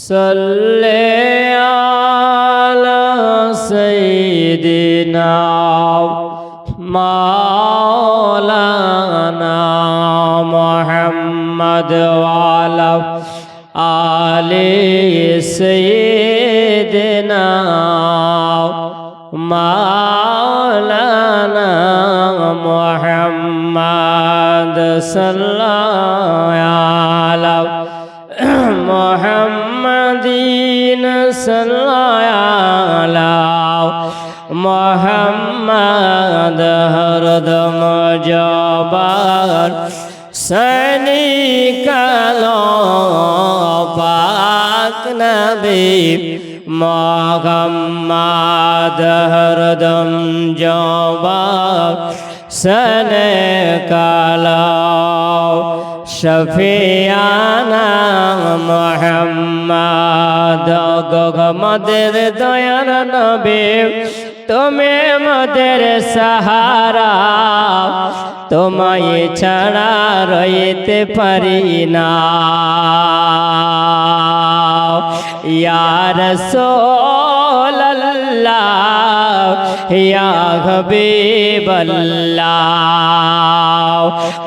সাল্লি আলা সাইয়্যিদিনা মাওলানা মুহাম্মদ ওয়া আলা আলি সাইয়্যিদিনা মাওলানা মুহাম্মদ সাল্লাল্লাহু আলা মুহাম্মাদিন সাল্লাল্লাহু আলা মুহাম্মদ হরদম জবার সনি কালো পাক নবী মুহাম্মদ হরদম জবার সনে কালো শফিয়ানা মুহাম্মদ গগমদের দয়ার নবী তুমি মোদের সাহারা তোমায় ছাড়া রইতে পারি না ইয়া রাসূলুল্লাহ ইয়া হাবিবাল্লাহ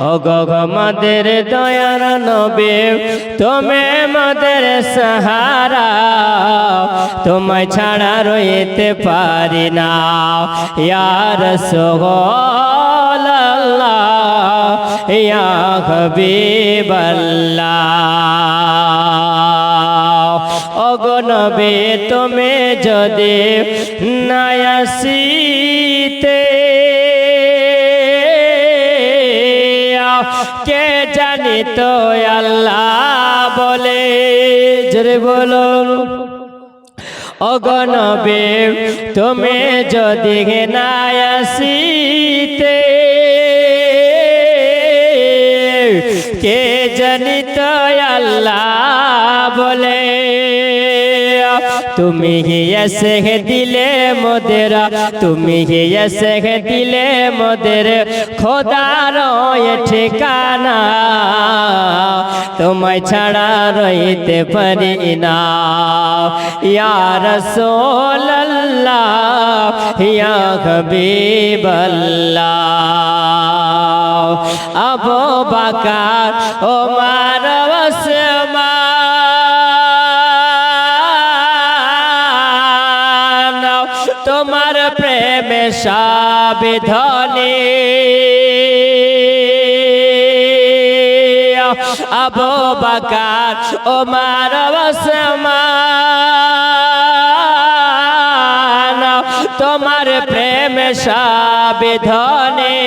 ও গগমদের দয়ার নবী তুমি মোদের সাহারা তোমায় ছাড়া রইতে পারি না ইয়া রাসূলুল্লাহ ইয়া হাবিবাল্লাহ ও গো নবী তুমি যদি না আসিতে কে জানি তো আল্লাহ বলে জোরে বলো ও গো নবী তুমি যদি না আসিতে কে জানি তো আল্লাহ বলে তুমি এসে দিলে মোদের তুমি এসে দিলে মোদের খোদার ঠিকানা তোমায় ছাড়া রইতে পারি না ইয়া রাসূলুল্লাহ ইয়া হাবিবাল্লাহ আবু বকর ওমর ওসমান তোমার প্রেমে সাবিধনে আবু বকর ওমর ওসমান তোমার প্রেম সাবিধনে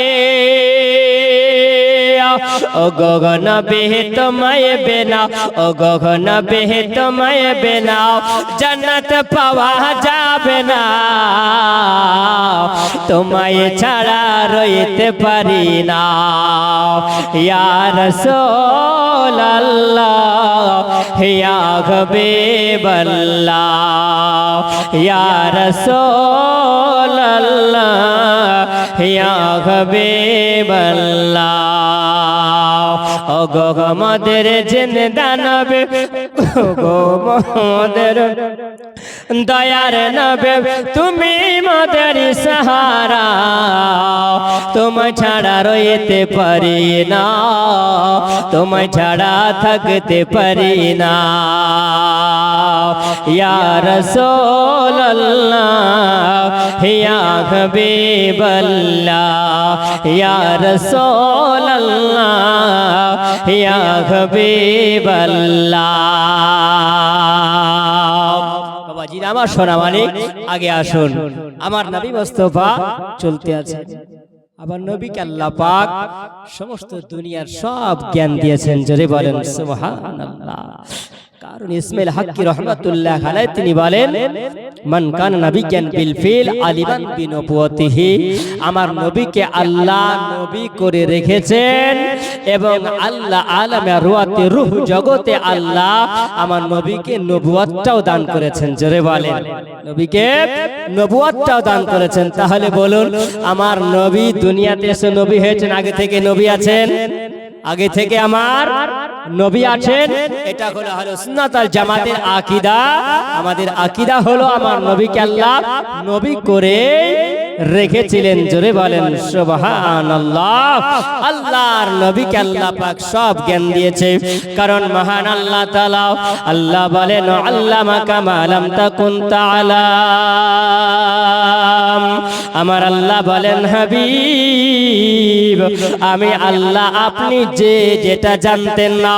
ও গগন বিহি তোমায় বেনা ও গগন বিহি তোমায় বেনা জান্নাত পাওয়া যাবে না তোমায় ছাড়া রইতে পারি না ইয়া রাসূলুল্লাহ ইয়া হাবিবাল্লাহ ইয়া রাসূলুল্লাহ ইয়া হাবিবাল্লাহ ও গো আমাদের জিন্দা নবী গো মোদের দয়ার নবী তুমি মোদের সাহারা তোমায় ছাড়া রইতে পারি না তোমায় ছাড়া থাকতে পারি না ইয়া রাসূলুল্লাহ ইয়া হাবিবাল্লাহ ইয়া রাসূলুল্লাহ ইয়া হাবিবাল্লাহ বাবাজি আমার সোনা মানিক আগে আসুন আমার নবী মুস্তাফা চলতে আছে আবার নবীকে আল্লাহ পাক সমস্ত দুনিয়ার সব জ্ঞান দিয়েছেন জোরে বলেন সুবহানাল্লাহ কারণ ইসমাইল হাক্কি রহমাতুল্লাহ আলাইহি তিনি বলেন মান কান নবিয়ান বিল ফিল আলিমান বিনবুয়তিহি আমার নবীকে আল্লাহ নবী করে রেখেছেন এবং আল্লাহ আলামে রুয়াতে রূহ জগতে আল্লাহ আমার নবীকে নবুয়তটাও দান করেছেন জোরে বলেন নবীকে নবুয়তটাও দান করেছেন তাহলে বলুন আমার নবী দুনিয়াতে এসে নবী হয়েছেন আগে থেকে নবী আছেন আগে থেকে আমার নবী আছেন, এটা হলো আহলুস সুন্নাত ওয়াল জামাতের আকীদা। আমাদের আকীদা হলো আমার নবীকে আল্লাহ নবী করে রেখেছিলেন। জোরে বলেন সুবহানাল্লাহ। আল্লাহর নবীকে আল্লাহ পাক সব জ্ঞান দিয়েছে, কারণ মহান আল্লাহ তাআলা আল্লাহ বলেন আল্লামাকা মা লাম তাকুন তাআলাম। আমার আল্লাহ বলেন হাবিব আমি আল্লাহ আপনি যেটা জানতেন না,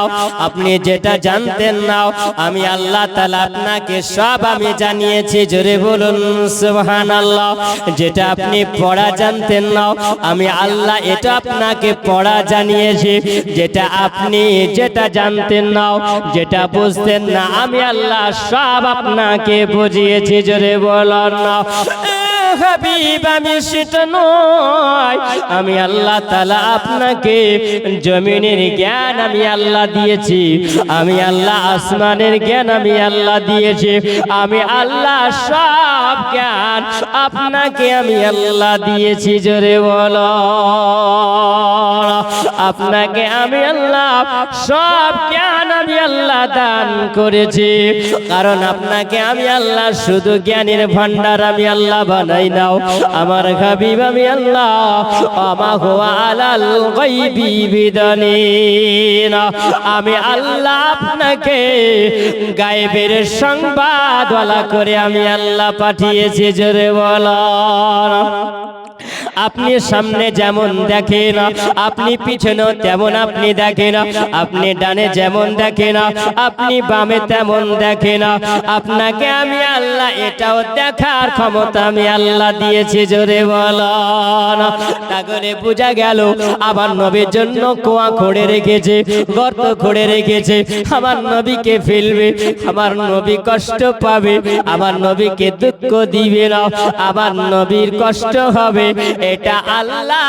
আপনি যেটা জানতেন না, আমি আল্লাহ তাআলা আপনাকে সব আমি জানিয়েছি। জোরে বলুন সুবহানাল্লাহ। যেটা আপনি পড়া জানতেন না, আমি আল্লাহ এটা আপনাকে পড়া জানিয়েছি। যেটা আপনি যেটা জানতেন না, যেটা বুঝতেন না, আমি আল্লাহ সব আপনাকে বুঝিয়েছি। জোরে বলুন না হাবিব আমি সেটা নয়, আমি আল্লাহ তাআলা আপনাকে জমিনের জ্ঞান আমি আল্লাহ দিয়েছি, আমি আল্লাহ আসমানের জ্ঞান আমি আল্লাহ দিয়েছি, আমি আল্লাহ সব জ্ঞান আপনাকে আমি আল্লাহ দিয়েছি। জোরে বলো আপনাকে আমি আল্লাহ সব জ্ঞান আমি আল্লাহ দান করেছি, কারণ আপনাকে আমি আল্লাহ শুধু জ্ঞানের ভান্ডার আমি আল্লাহ বানাই নাও। আমার হাবিব আমি আল্লাহ আমা হুয়া আলাল গায়বি বিদানিন, আমি আল্লাহ আপনাকে গায়েবের সংবাদওয়ালা করে আমি আল্লাহ পাঠিয়েছি। জোরে বলো আপনি সামনে যেমন দেখেন, আপনি পিছনেও তেমন আপনি দেখেন, আপনি ডানে যেমন দেখেন, আপনি বামে তেমন দেখেন, আপনাকে আমি আল্লাহ এটাও দেখার ক্ষমতা আমি আল্লাহ দিয়েছি। জোরে বলুন। তাহলে বোঝা গেল আমার নবীর জন্য কুয়া খুঁড়ে রেখেছে, গর্ত খুঁড়ে রেখেছে। আমার নবীকে ফেলবে, আমার নবী কষ্ট পাবে, আমার নবীকে দুঃখ দিবে না, আমার নবীর কষ্ট হবে, এটা আল্লাহ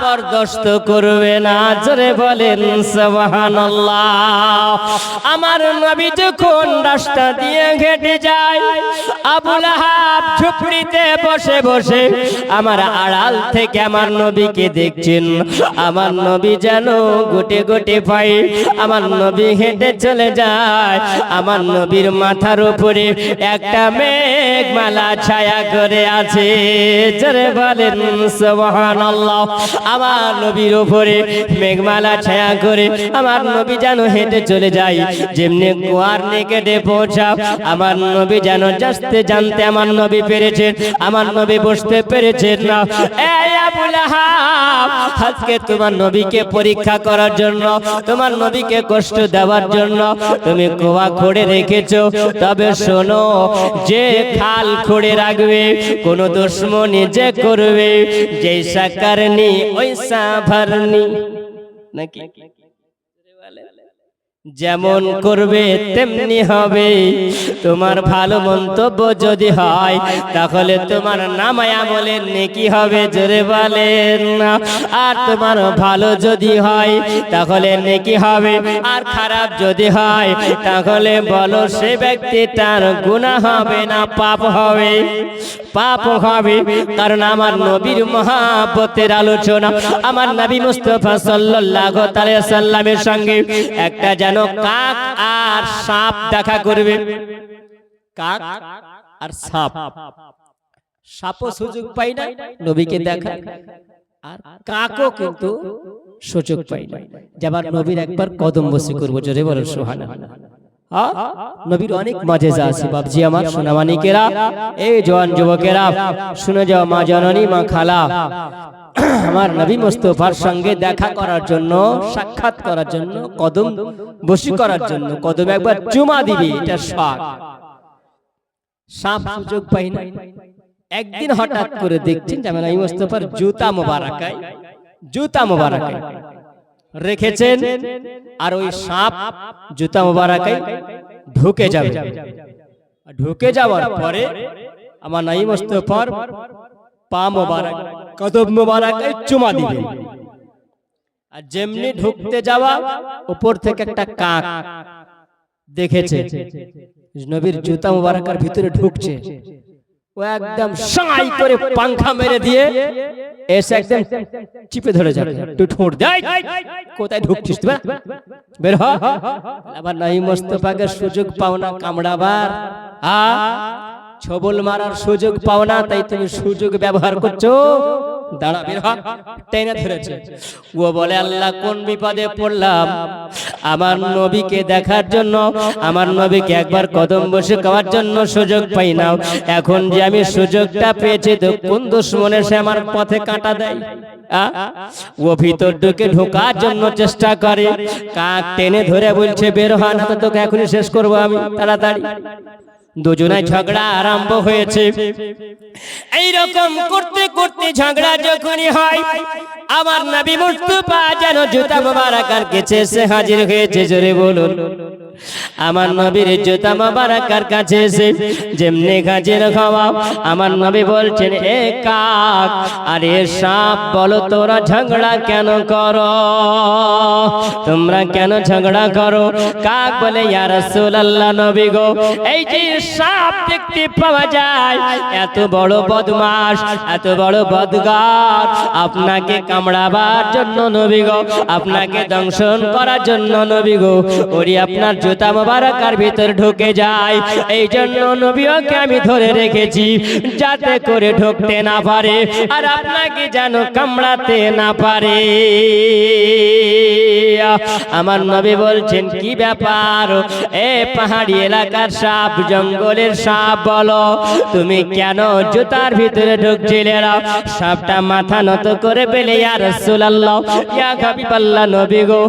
বরদাস্ত করবে না। জোরে বলেন সুবহানাল্লাহ। আমার নবী যখন রাস্তা দিয়ে হেঁটে যায়, আবু লাহাব ঝুপড়িতে বসে বসে আমার আড়াল থেকে আমার নবীকে দেখছেন। আমার নবী যেন গোটে গোটে পায়ে আমার নবী হেঁটে চলে যায়। আমার নবীর মাথার উপরে একটা মেঘমালা ছায়া করে আছে। জোরে বলেন সুবহানাল্লাহ। আমার নবীর উপরে মেঘমালা ছায়া করে আমার নবী যেন হেঁটে চলে যায়। যেমনি কুয়ার নিকটে পৌঁছা আমার নবী যেন জানতে আমার নবী পেরেছেন, আমার নবী বুঝতে পেরেছেন না। এই আবু লাহাব, আজকে তোমার নবীকে পরীক্ষা করার জন্য, তোমার নবীকে কষ্ট দেওয়ার জন্য তুমি কুয়া খুঁড়ে রেখেছো। তবে শোনো, যে খাল খুঁড়ে রাখবে কোন দুশ্মনী যে করবে, জৈসা করনি ওইসা ভরনি, নাকি যেমন করবে তেমনি হবে। তোমার ভালো মন্তব্য যদি হয় তাহলে তোমার নামায় আমলের নেকি হবে। জোরে বলেন না। আর তোমার ভালো যদি হয় তাহলে নেকি হবে, আর খারাপ যদি হয় তাহলে বলো সে ব্যক্তিটার গুনাহ হবে না, পাপ হবে, পাপ হবে। কারণ আমার নবীর মহব্বতের আলোচনা, আমার নবী মুস্তাফা সাল্লাল্লাহু আলাইহি ওয়াসাল্লামের সঙ্গে একটা যেন কাক আর সাপ দেখা করবে। কাক আর সাপ, সাপও সুযোগ পায় না নবীকে দেখা, আর কাকও কিন্তু সুযোগ পায় না। যাবার নবীর একবার কদম বসে করবো। জোরে বলেন সুবহানাল্লাহ। নবীর অনেক মজেজা আছে বাবজি আমার সোনামানিকেরা, এই জওয়ান যুবকেরা শুনে যাও, মা জননী, মা খালা, আমার নবী মুস্তাফার সঙ্গে দেখা করার জন্য, সাক্ষাৎ করার জন্য, কদম বসি করার জন্য, কদম একবার চুমা দিবে, এটা শখ। সাপ সুযোগ পাই না। একদিন হঠাৎ করে দেখছেন যে নবী মুস্তাফার জুতা মোবারকায়, জুতা মোবারকায় রেখেছেন, আর ওই সাপ জুতা মোবারকায় ঢুকে যাবে। ঢুকে যাওয়ার পরে আমার নবী মুস্তাফার পা মোবারক, কদম মোবারকে চুমা দিবে। আর যেমনি ঢুকতে যাওয়া, উপর থেকে একটা কাক দেখেছে নবীর জুতা মোবারকের ভিতরে ঢুকছে। ও একদম সাই করে পাংখা মেরে দিয়ে এসে একদম চিপে ধরে যাবে, তুই ঠোঁট দে, কোথায় ঢুকছিস তুই, বের হ। আবার নাই মোস্তফাকে সুযোগ পাও না কামড়াবার, ছবল মারার সুযোগ পাও না, তাই তুমি সুযোগ ব্যবহার করছো। দাঁড়া, বের হ। টেনে ধরেছে। ও বলে আল্লাহ কোন বিপদে পড়লাম, আমার নবীকে দেখার জন্য, আমার নবীকে একবার কদম বসে খাওয়ার জন্য সুযোগ পাই না। এখন যে আমি সুযোগটা পেয়েছি, তো কোন দুশমন এসে আমার পথে কাঁটা দেয়। ও ভিতর ঢুকে ঢোকার জন্য চেষ্টা করে, কাক টেনে ধরে বলছে বের হ, না তো তোকে এখনই শেষ করবো আমি, তাড়াতাড়ি। দুজনায় ঝগড়া আরম্ভ হয়েছে। এইরকম করতে করতে ঝগড়া যখনই হয়, আমার নবী মুস্তাফা যেন জুতা মোবারকার কাছে এসে হাজির হয়েছে। জোরে বলুন, আমার নবীর জুতা মোবারকার কাছে এসে যেমনি হাজির হওয়া, আমার নবী বলছেন এ কাক আরে সাপ, বলো তোরা ঝগড়া কেন করো, তোমরা কেন ঝগড়া করো? কাক বলে ইয়া রাসূলুল্লাহ, নবী গো, এই যে সাপ দেখতে পাওয়া যায়, এত বড় বদমাশ, এত বড় বদগার, আপনাকে কামড়াবার জন্য নবী গো, আপনাকে দংশন করার জন্য নবী গো, ওরি আপনার জুতা মোবারকার ভিতর ঢুকে যায়। এই জন্য নবী ওকে আমি ধরে রেখেছি, যাতে করে ঢুকতে না পারে আর আপনাকে যেন কামড়াতে না পারে। আমার নবী বলছেন কি ব্যাপার, এ পাহাড়ি এলাকার সাপ, জঙ্গলের সাপ, বলো তুমি কেন জুতার ভিতরে ঢুকছিলে? সাপটা মাথা নত করে পেলে ইয়া রাসূলুল্লাহ, ইয়া হাবিবাল্লাহ, নবী গো,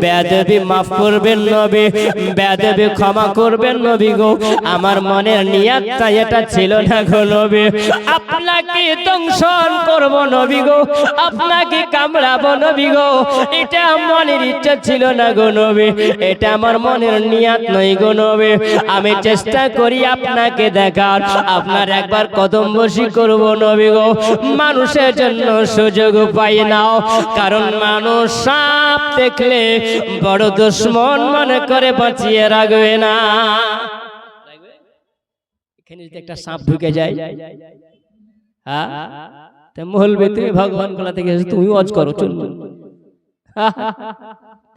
বেয়াদবি মাফ করবেন নবী, বেয়াদবি ক্ষমা করবেন নবী গো, আমার মনের নিয়তটা এটা ছিল না গো নবী, আপনাকে দংশন করব নবী গো, আপনাকে কামড়াবো নবী গো, এটা মনের ইচ্ছা ছিল না গো নবী, এটা আমার মনের নিয়ত নয় গো নবী, আমি চেষ্টা করি আপনাকে দেখার, আপনার একবার কদম বসি করব নবী গো, মানুষের জন্য সুযোগ পাই নাও, কারণ মানুষ সাপ দেখলে বড় দুশমন মনে করে বাঁচিয়ে রাখবে না। এখানে যদি একটা সাপ ঢুকে যায়, হ্যাঁ, তা মহলবে তুমি ভগবান কোলা থেকে তুমি ওয়াজ করো, চলবে,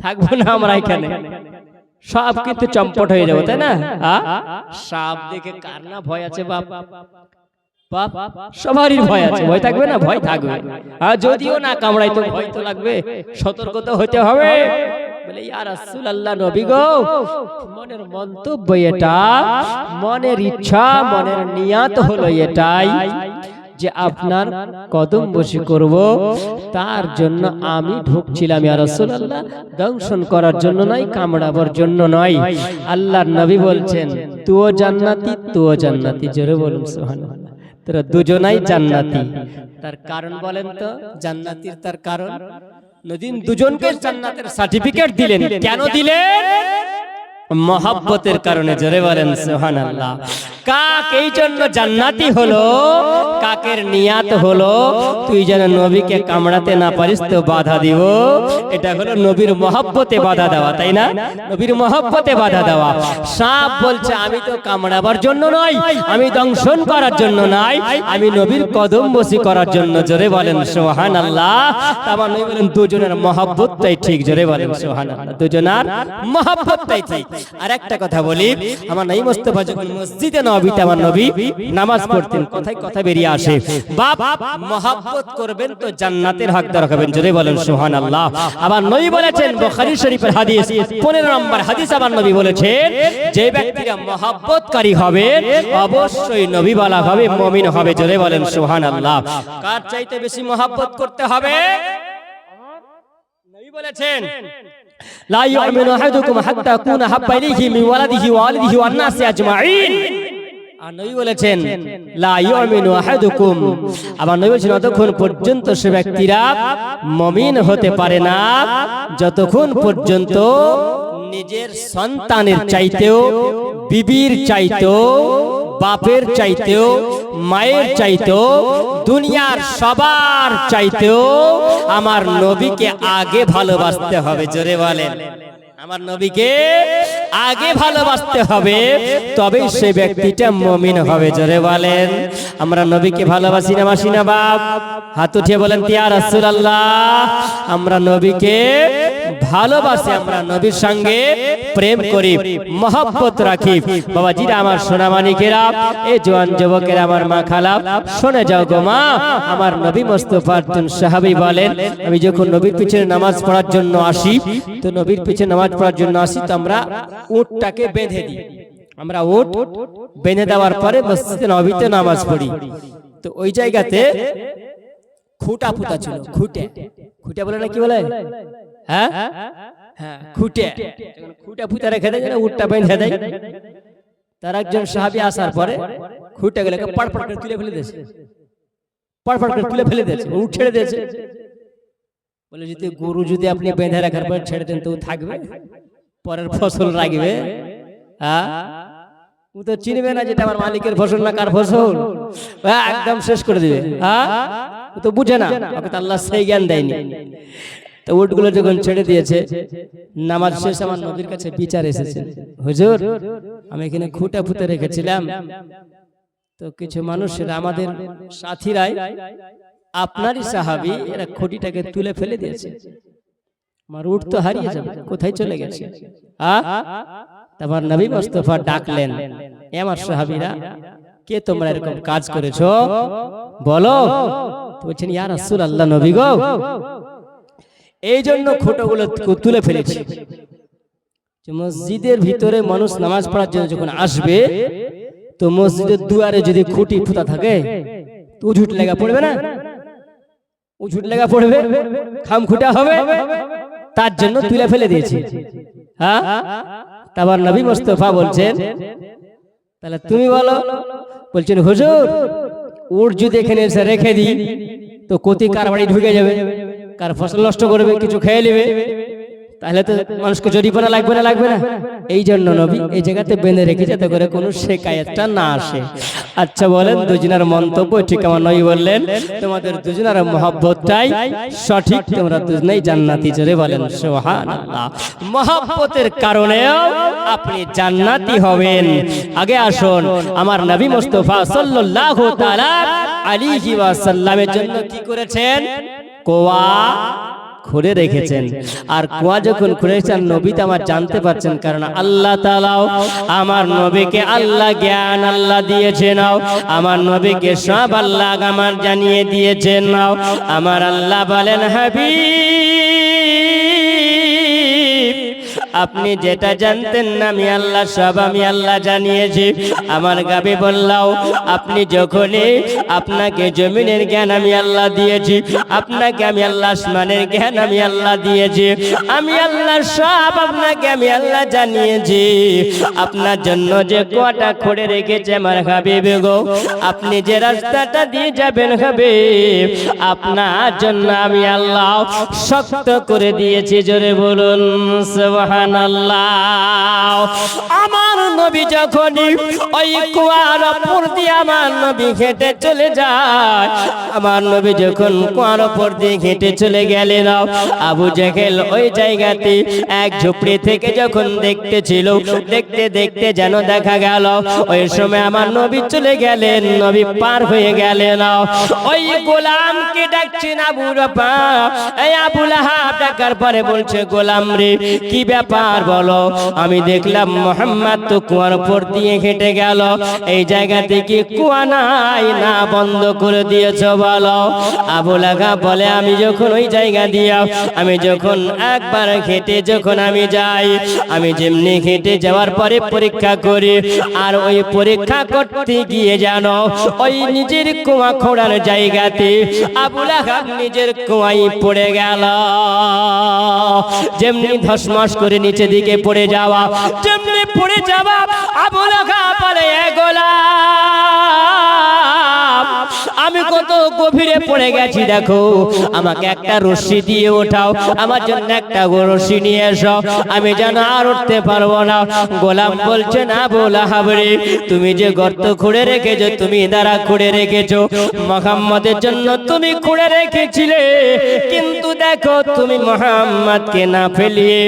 থাকবো না আমরা এখানে, সাপ কিন্তু চম্পট হয়ে যাবো, তাই না? সাপ দেখে কার না ভয় আছে? বাপ বাপ সবারই ভয় আছে, ভয় থাকবে না? ভয় থাকবে, আর যদিও না কামড়াই তো ভয় তো লাগবে, সতর্ক তো হতে হবে। বলে ইয়া রাসূলুল্লাহ, নবী গো, মনের মন্তব্য এটা, মনের ইচ্ছা, মনের নিয়ত হলো এটাই যে আপনার কদম বসি করব, তার জন্য আমি ঢুকছিলাম ইয়া রাসূলুল্লাহ, দংশন করার জন্য নয়, কামড়াবার জন্য নয়। আল্লাহর নবী বলছেন তুও জান্নাতি, তুও জান্নাতি, জোরে বলুন সুবহানাল্লাহ, তোরা দুজনাই জান্নাতি। তার কারণ বলেন তো, জান্নাতির তার কারণ, নদীন দুজনকে জান্নাতের সার্টিফিকেট দিলেন, কেন দিলেন? মহব্বতের কারণে, জোরে বলেন সুবহানাল্লাহ। কাক এই জন্য জান্নাতি হলো, কাকের নিয়াত হলো তুই যেন নবীকে কামড়াতে না পারিস তো বাধা দিব, এটা হলো নবীর মহব্বতে বাধা দেওয়া, তাই না? নবীর মহব্বতে বাধা দেওয়া। সাপ বলছে আমি তো কামড়াবার জন্য নয়, আমি দংশন করার জন্য নয়, আমি নবীর কদম বসি করার জন্য, জোরে বলেন সুবহানাল্লাহ। আমার নবী বলেন দুজনের মহব্বতটাই ঠিক, জোরে বলেন সুবহানাল্লাহ, দুজনার মহব্বতটাই ঠিক। আর একটা কথা বলি, আমার নবী মুস্তাফা যখন মসজিদে নববীতে আমার নবী নামাজ পড়তেন, কথায় কথা বেরিয়ে আসে, বাপ মহব্বত করবেন তো জান্নাতের হকদার হবেন, জোরে বলেন সুবহানাল্লাহ। আবার নবী বলেছেন বুখারী শরীফের হাদিস 15 নম্বর হাদিস, আবার নবী বলেছেন যে ব্যক্তিরা মহব্বতকারী হবে অবশ্যই নবী বলা হবে, মুমিন হবে, জোরে বলেন সুবহানাল্লাহ। কার চাইতে বেশি মহব্বত করতে হবে? নবী বলেছেন লা ইউমিনু আহাদুকুম হাত্তা আকুনা হাব্বা ইলাইহি মিন ওয়ালাদিহি ওয়া ওয়ালিদিহি ওয়ান নাসি আজমাইন। আর নবী বলেছেন লা ইউমিনু আহাদুকুম, আবার নবী বলেছেন যতক্ষণ পর্যন্ত সে ব্যক্তিরা মুমিন হতে পারে না যতক্ষণ পর্যন্ত নিজের সন্তানের চাইতেও, বিবির চাইতেও, বাপের চাইতেও, মায়ের চাইতেও, দুনিয়ার সবার চাইতেও আমার নবীকে আগে ভালোবাসতে হবে, জোরে বলেন। আমার নবীকে আগে ভালোবাসতে হবে, তবেই সে ব্যক্তিটা মুমিন হবে। জোরে বলেন আমরা নবীকে ভালোবাসি না বাসি না বাপ? হাত উঠিয়ে বলেন ইয়া রাসূলুল্লাহ, আমরা নবীকে ভালোবাসি, আমরা নবীর সঙ্গে প্রেম করি, মহব্বত রাখি। বাবাজিরা আমার সোনামানিকেরা, এই জওয়ান যুবকেরা, আমার মা খালা, শুনে যাও গো মা। আমার নবী মুস্তাফার একজন সাহাবী বলেন, আমি যখন নবীর পিছনে নামাজ পড়ার জন্য আসি, তো নবীর পিছনে নামাজ পড়ার জন্য আসি, তো আমরা উটটাকে বেঁধে দিই। আমরা উট বেঁধে দেওয়ার পরে মসজিদে নববীতে নামাজ পড়ি। তো ওই জায়গাতে খুঁটা পুঁতা ছিল। খুঁটে খুঁটে বলে না, কি বলে? হ্যাঁ হ্যাঁ, খুঁটে খুঁটা পুঁতা রেখে দেয়, উটটা বেঁধে দেয়। তার একজন সাহাবী আসার পরে খুঁটে গুলোকে পড়পড় করে তুলে ফেলে দিয়েছে, পড়পড় করে তুলে ফেলে দিয়েছে, উট ছেড়ে দিয়েছে। বলে যদি গরু যদি আপনি বেঁধে রাখার পর ছেড়ে দেন তো থাকবে, পরের ফসল রাখবে? হ্যাঁ, ও তো চিনবে না যেটা আমার মালিকের ফসল না কার ফসল, একদম শেষ করে দিবে। হ্যাঁ, ও তো বুঝে না, ওকে তো আল্লাহ সেই জ্ঞান দেয়নি। তো উটগুলো যখন ছেড়ে দিয়েছে, নামাজ শেষ আমার নবীর কাছে বিচার এসেছে, হুজুর আমি এখানে খুঁটা পুঁতে রেখেছিলাম, তো কিছু মানুষেরা আমাদের সাথীরাই আপনারই সাহাবী, এরা খুঁটিটাকে তুলে ফেলে দিয়েছে, আমার উট তো হারিয়ে যাবে, কোথায় চলে গেছে? তারপর নবী মুস্তাফা ডাকলেন, এ আমার সাহাবীরা, কে তোমরা এরকম কাজ করেছো বলো? তো বলছেন ইয়া রাসূলুল্লাহ, নবী গো, এই জন্য খুঁটোগুলো তুলে ফেলেছি যে মসজিদের ভিতরে মানুষ নামাজ পড়ার জন্য যখন আসবে, তো মসজিদের দুয়ারে যদি খুঁটি পুঁতা থাকে তো উঝুট লেগা পড়বে না? উঝুট লেগা পড়বে, খাম খুঁটা হবে, তার জন্য তুলে ফেলে দিয়েছি। হ্যাঁ, তারপর নবী মুস্তাফা বলছেন, তাহলে তুমি বলো। বলছেন হুজুর, উট যদি এখানে এসে রেখে দিই তো কোতি কার বাড়ি ঢুকে যাবে, কার ফসল নষ্ট করবে, কিছু খেয়ে নেবে, তাহলে তো মানুষকে জরিমানা লাগবে না, লাগবে না? এই জন্য নবী এই জায়গাতে বেঁধে রেখে যাতে করে কোনো শিকায়েতটা না আসে। আচ্ছা বলেন, দুজনের মন্তব্য ঠিক আমার নবী বললেন, তোমাদের দুজনের মহব্বতটাই সঠিক, তোমরা দুজনেই জান্নাতি। জোরে বলেন সুবহানাল্লাহ। মহব্বতের কারণেও আপনি জান্নাতি হবেন। আগে আসুন, আমার নবী মুস্তাফা সাল্লাল্লাহু তাআলা আলাইহি ওয়াসাল্লামের জন্য কি করেছেন? কুয়া খুঁড়ে রেখেছেন। আর কুয়া যখন খুঁড়েছেন, নবী তো আমার জানতে পারছেন, কারণ আল্লাহ তাআলাও আমার নবীকে আল্লাহ জ্ঞান আল্লাহ দিয়েছেন, আমার নবীকে সব আল্লাহ আমার জানিয়ে দিয়েছেন। আমার আল্লাহ বলেন, হাবিব, আপনি যেটা জানতেন না আমি আল্লাহ সব আমি আল্লাহ জানিয়েছি। আমার গাবি বললাও, আপনি যখনই আপনাকে জমিনের জ্ঞান আমি আল্লাহ দিয়েছি, আপনাকে আমি আল্লাহ আসমানের জ্ঞান আমি আল্লাহ দিয়েছি, আমি আল্লাহ সব আপনাকে আমি আল্লাহ জানিয়েছি। আপনার জন্য যে কুয়াটা খুঁড়ে রেখেছে আমার হাবিব গো, আপনি যে রাস্তাটা দিয়ে যাবেন হাবিব, আপনার জন্য আমি আল্লাহ শক্ত করে দিয়েছি। জোরে বলুন সুবহানাল্লাহ। আমার নবী যখনই ওই কুয়ার উপর দিয়ে আমার নবী হেঁটে চলে যায়, আমার নবী যখন কুয়ার উপর দিয়ে হেঁটে চলে গেলেন, আবু জেহেল ওই জায়গাতে এক ঝুপড়ি থেকে যখন দেখতেছিল, দেখতে দেখতে যেন দেখা গেল ওই সময় আমার নবী চলে গেলেন, নবী পার হয়ে গেলেন। ওই গোলামকে ডাকছেন আবু রাফা, এই আবু লাহাব ডাকার পরে বলছে, গোলাম রে কি ব্যাপার বলো? আমি দেখলাম মুহাম্মদ তো কুয়ার উপর দিয়ে হেঁটে গেল, এই জায়গা থেকে কুয়া নাই না বন্ধ করে দিয়েছো বলো? আবু লাহাব বলে, আমি যখন ওই জায়গা দিয়ে আমি যখন একবার হেঁটে যখন আমি যাই, আমি যেমনি হেঁটে যাওয়ার পরে পরীক্ষা করি, আর ওই পরীক্ষা করতে গিয়ে জানো ওই নিজের কুয়া খোঁড়ার জায়গাতে আবু লাহাব নিজের কুয়ায় পড়ে গেল। যেমনি ধসমস করে নিচে দিকে পড়ে যাওয়া, যেমনি পড়ে যাওয়া, আবু লাহাব বলে, এ গোলাম আমি কত গভীরে পড়ে গেছি, দেখো আমাকে একটা রশি দিয়ে ওঠাও, আমার জন্য একটা রশি নিয়ে এসো, আমি যেন আর উঠতে পারবো না। গোলাম বলছে না বলা হাবরে, তুমি যে গর্ত খুঁড়ে রেখেছো, তুমি দ্বারা খুঁড়ে রেখেছো, মুহাম্মাদের জন্য তুমি খুঁড়ে রেখেছিলে, কিন্তু দেখো তুমি মুহাম্মাদকে না ফেলিয়ে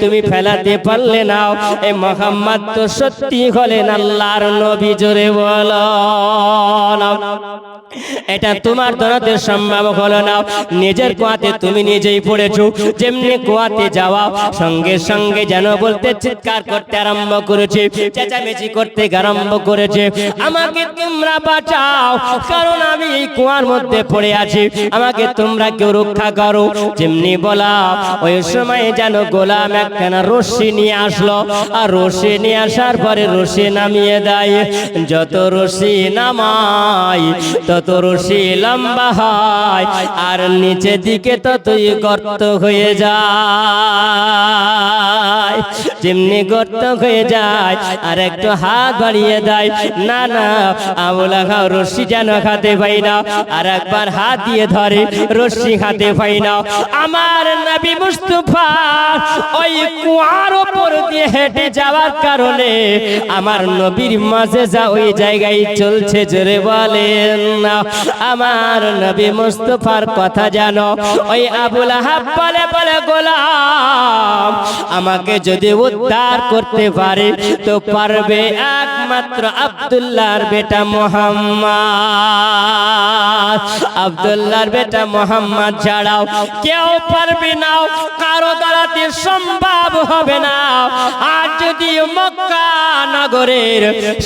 তুমি ফেলাতে পারলে না। এই মুহাম্মদ তো সত্যি হলেন আল্লাহর নবী, জোরে বলো না। এটা তোমার দরদের সম্ভব হলো না, নিজের কুয়াতে তুমি নিজেই পড়েছো। যেমনি কুয়াতে যাওয়া সঙ্গে সঙ্গে যেন বলতে, চিৎকার করতে আরম্ভ করেছে, চেঁচামেচি করতে আরম্ভ করেছে, আমাকে তোমরা বাঁচাও, কারণ আমি এই কুয়ার মধ্যে পড়ে আছি, আমাকে তোমরা কেউ রক্ষা করো। যেমনি বলা ওই সময় যেন গোলাম একখানা রশি নিয়ে আসলো, আর রশি নিয়ে আসার পরে রশি নামিয়ে দেয়। যত রশি নামায় তত রশি লম্বা হয়, আর নিচের দিকে ততই গর্ত হয়ে যায়। যেমনি গর্ত হয়ে যায় আর একটু হাত বাড়িয়ে দেয়, না না আবু লাহাব রশি যেন হাতে পাই না, আর একবার হাত দিয়ে ধরে, রশি হাতে পাই না। আমার নবী মুস্তাফা ওই কুয়ার উপর দিয়ে হেঁটে যাওয়ার কারণে আমার নবীর মাজেজা ওই জায়গায় চলছে, জোরে বলেন না। আমার নবী মুস্তাফার কথা জানো, ওই আবু লাহাব বলে বলে গোলাম আমাকে যদি উদ্ধার করতে পারে তো পারবে একমাত্র আব্দুল্লাহর বেটা মুহাম্মদ, আব্দুল্লাহর বেটা মুহাম্মদ ছাড়াও কেউ পারবে না, কারো দ্বারাতে সম্ভব হবে না। আর যদি মক্কা নগরের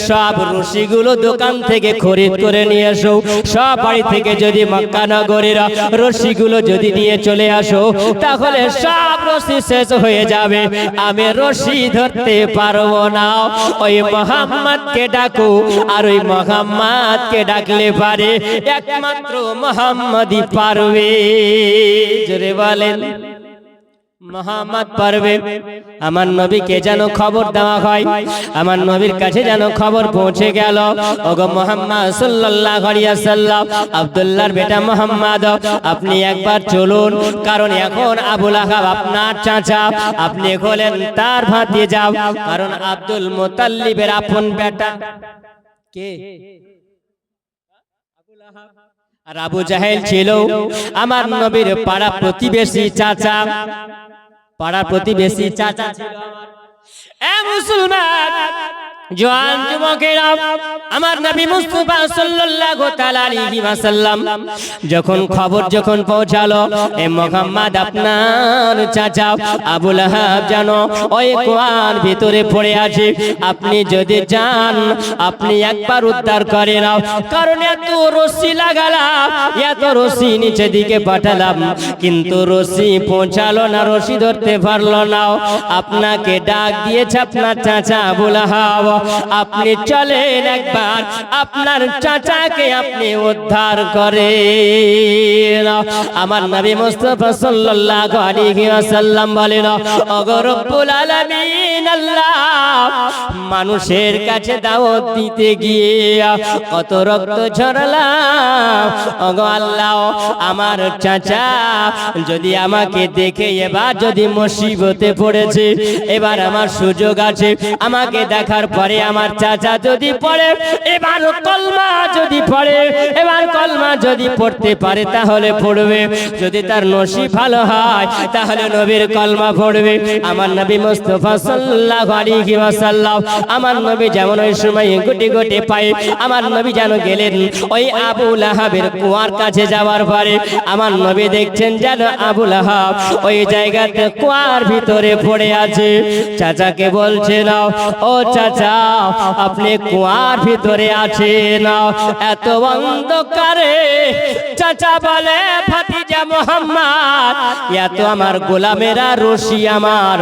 সব রশিগুলো দোকান থেকে খরিদ করে নিয়ে আসো, সব বাড়ি থেকে যদি মক্কা নগরের রশিগুলো যদি নিয়ে চলে আসো, তাহলে সব রশি শেষ হয়ে যাবে, আমি রশি ধরতে পারবো না। ওই মুহাম্মদকে ডাকো, আর ওই মুহাম্মদকে ডাকলে পারে একমাত্র মুহাম্মদই পারবে, জোরে বলেন মুহাম্মদ পারবে। আমার নবীকে যেন খবর দেওয়া হয়, আমার নবীর কাছে যেন খবর পৌঁছে গেল, ওগো মুহাম্মদ সাল্লাল্লাহু আলাইহি ওয়াসাল্লাম, আব্দুল্লাহর বেটা মুহাম্মদ আপনি একবার চলুন, কারণ এখন আবু লাহাব আপনার চাচা, আপনি হলেন তার ভাতিজা, কারণ আব্দুল মুতাল্লিবের আপন বেটা কে? আর আবু জাহেল ছিল আমার নবীর পাড়া প্রতিবেশী চাচা, পাড়া প্রতিবেশী চাচা ছিল। এ মুসলমান জওয়ান যুবকেরা, আমার নবী মুস্তাফা সাল্লাল্লাহু তাআলা আলাইহি ওয়াসাল্লাম যখন খবর পৌঁছালো এ মুহাম্মদ আপনার চাচা আবু লাহাব জানো ওই কুয়ার ভিতরে পড়ে আছে, আপনি যদি যান আপনি একবার উদ্ধার করে নাও, কারণ এত রশি লাগালাম, এত রশি নিচে দিকে পাঠালাম, কিন্তু রশি পৌঁছালো না, রশি ধরতে পারলো না। আপনাকে ডাক দিয়েছে আপনার চাচা আবু লাহাব, আপনি চলেন একবার আপনার চাচাকে আপনি উদ্ধার করেন। আমার নবী মুস্তাফা সাল্লাল্লাহু আলাইহি ওয়াসাল্লাম বলেন, ওগো রব্বুল আলামিন আল্লাহ, মানুষের কাছে দাওয়াত দিতে গিয়ে কত রক্ত ঝরালাম, ওগো আল্লাহ আমার চাচা যদি আমাকে দেখে এবার যদি মুসিবতে পড়েছে, এবার আমার সুযোগ আছে, আমাকে দেখার পরে আমার চাচা যদি পড়ে, এবার কলমা যদি পড়ে, এবার কলমা যদি পড়তে পারে তাহলে পড়বে, যদি তার নসিব ভালো হয় তাহলে নবীর কলমা পড়বে। আমার নবী মুস্তাফা সাল্লাল্লাহু আলাইহি ওয়াসাল্লাম, আমার নবী যেমন ওই সময় গুটি গুটি পায়ে আমার নবী যেন গেলেন ওই আবু লাহাবের কুয়ার কাছে যাওয়ার পরে আমার নবী দেখছেন যেন আবু লাহাব ওই জায়গাতে কুয়ার ভিতরে পড়ে আছে। চাচাকে বলছে না, ও চাচা আপনি কুয়ার ভিতরে আছেন, এত অন্ধকারে। চাচা বলে, ভাতিজা মুহাম্মদ, এত আমার গোলামেরা রশি আমার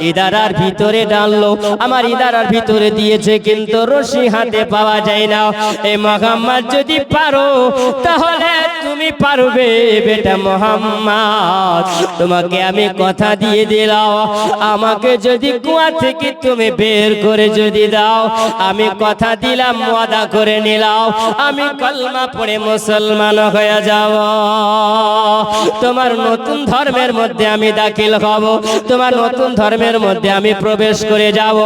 ইদারার ভিতরে ডাললো, আমার ইদারার ভিতরে দিয়েছে, কিন্তু রশি হাতে পাওয়া যায় না। এই মুহাম্মদ যদি পারো তাহলে তুমি পারবে বেটা মুহাম্মদ, তোমাকে আমি কথা দিয়ে দিলাম, আমাকে যদি কুয়া থেকে তুমি বের করে যদি দাও নাও, আমি কথা দিলাম, ওয়াদা করে নিলাম, আমি কলমা পড়ে মুসলমান হয়ে যাব, তোমার নতুন ধর্মের মধ্যে আমি দাখিল হব, তোমার নতুন ধর্মের মধ্যে আমি প্রবেশ করে যাব।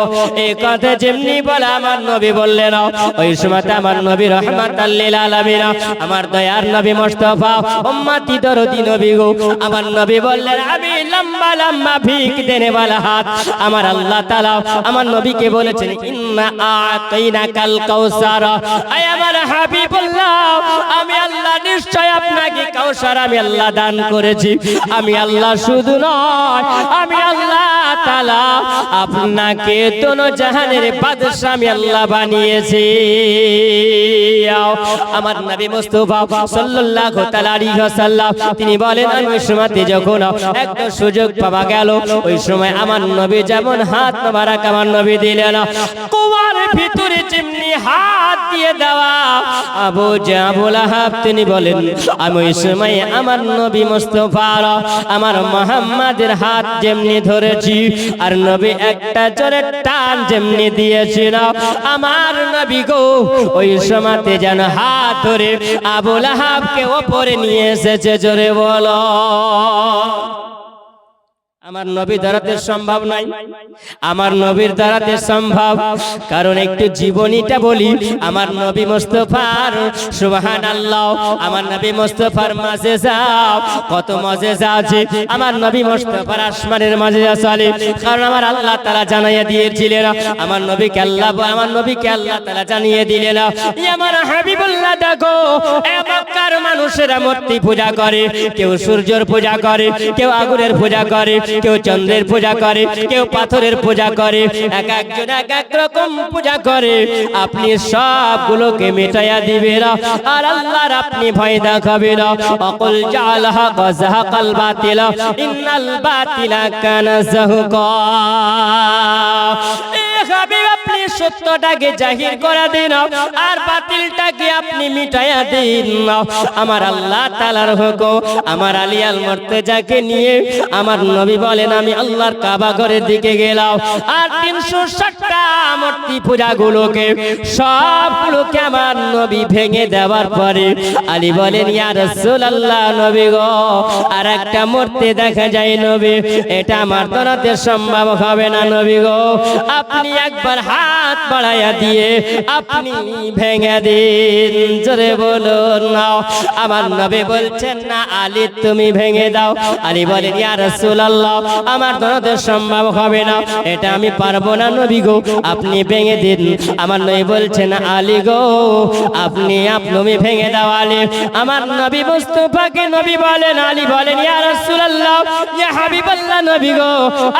এই কথা যেমনি বলে আমার নবী বললেন, ওই সময় আমার নবী রহমাতাল লিল আলামিন, আমার দয়ার নবী মুস্তাফা উম্মতি দরদি নবী গো, আমার নবী বললেন আমি লম্বা লম্বা ভিক দেনে वाला হাত। আমার আল্লাহ তাআলা আমার নবীকে বলেছেন ইন্না আতাইনাকাল কাউসার, আয় আমার হাবিবুল্লাহ, আমি আল্লাহ নিশ্চয় আপনাকে কাউসার আমি আল্লাহ দান করেছি। আমি আল্লাহ শুধু নয়, আমি আল্লাহ তাআলা আপনাকে দোনো জাহানের বাদশা আমি আল্লাহ বানিয়েছি। আমার নবী মুস্তাফা সাল্লাল্লাহু তাআলা আলাইহি ওয়াসাল্লাম তিনি বলেন আমি ওই সময়তে যখন একটা সুযোগ পাওয়া গেল, ওই সময় আমার নবী যেমন হাত মোবারক আমার নবী দিলেন, কুয়ার ভিতরে যেমনি হাত দিয়ে দেওয়া আবু জাহল আহাব তিনি বলেন আমি ওই সময় আমার নবী মুস্তাফার আমার মুহাম্মাদের হাত যেমনি ধরেছি, আর নবী একটা জোরে টান যেমনি দিয়েছিল, আমার নবী গো ওই সময়তে যেন হাত ধরে আবু লাহাবকে উপরে নিয়ে এসেছে। জোরে বলো, আমার নবী দাঁড়াতে সম্ভব নাই, আমার নবীর দাঁড়াতে সম্ভব, কারণ একটু জীবনীটা বলি আমার নবী মুস্তাফার। সুবহানাল্লাহ, আমার নবী মুস্তাফার মাঝে যাও, কত মাজেজা আছে আমার নবী মুস্তাফার আসমানের মাঝে চলে, কারণ আমার আল্লাহ তাআলা জানিয়ে দিয়েছিলেন, আমার নবীকে আল্লাহ তাআলা জানিয়ে দিলেন, আমার হাবিবুল্লাহ দেখো মক্কার মানুষেরা মূর্তি পূজা করে, কেউ সূর্যের পূজা করে, কেউ আগুনের পূজা করে, কেউ চন্দ্রের পূজা করে, কেউ পাথরের পূজা করে, এক একজন এক এক রকম পূজা করে, আপনি সবগুলোকে মিটাইয়া দিবেন আর আল্লাহর আপনি ভয় দেখাবেন। অকুল জালাহা গাযাকাল বাতিল ইন্নাল বাতিলা কানা যাহুকা, আপনি সত্যটাকে জাহির করে দিন আর বাতিলটাকে আপনি মিটাইয়া দিন। আমার আল্লাহ তাআলার হুকুম, আমার আলী আল মুর্তজাকে নিয়ে আমার নবী বলেন আমি আল্লাহর কাবা ঘরের দিকে গেলাম, আর 360টা মূর্তি পূজাগুলোকে সবগুলোকে আমার নবী ভেঙে দেওয়ার পরে আলী বলেন ইয়া রাসূলুল্লাহ, নবী গো আর একটা মূর্তি দেখা যায় নবী, এটা আমার দ্বারাতে সম্ভব হবে না নবী গো, আপনি একবার হাত বাড়াইয়া দিয়ে আপনি ভেঙে দিন। জোরে বলুন না, আমার নবী বলছেন না আলী তুমি ভেঙে দাও। আলী বলেন ইয়া রাসূলুল্লাহ আমার দ্বারা সম্ভব হবে না, এটা আমি পারবো না নবী গো, আপনি ভেঙে দিন। আমার নবী বলছেন আলী গো আপনি ভেঙে দাও আলী। আমার নবী মুস্তাফাকে নবী বলেন, আলী বলেন ইয়া রাসূলুল্লাহ ইয়া হাবিবাল্লাহ, নবী গো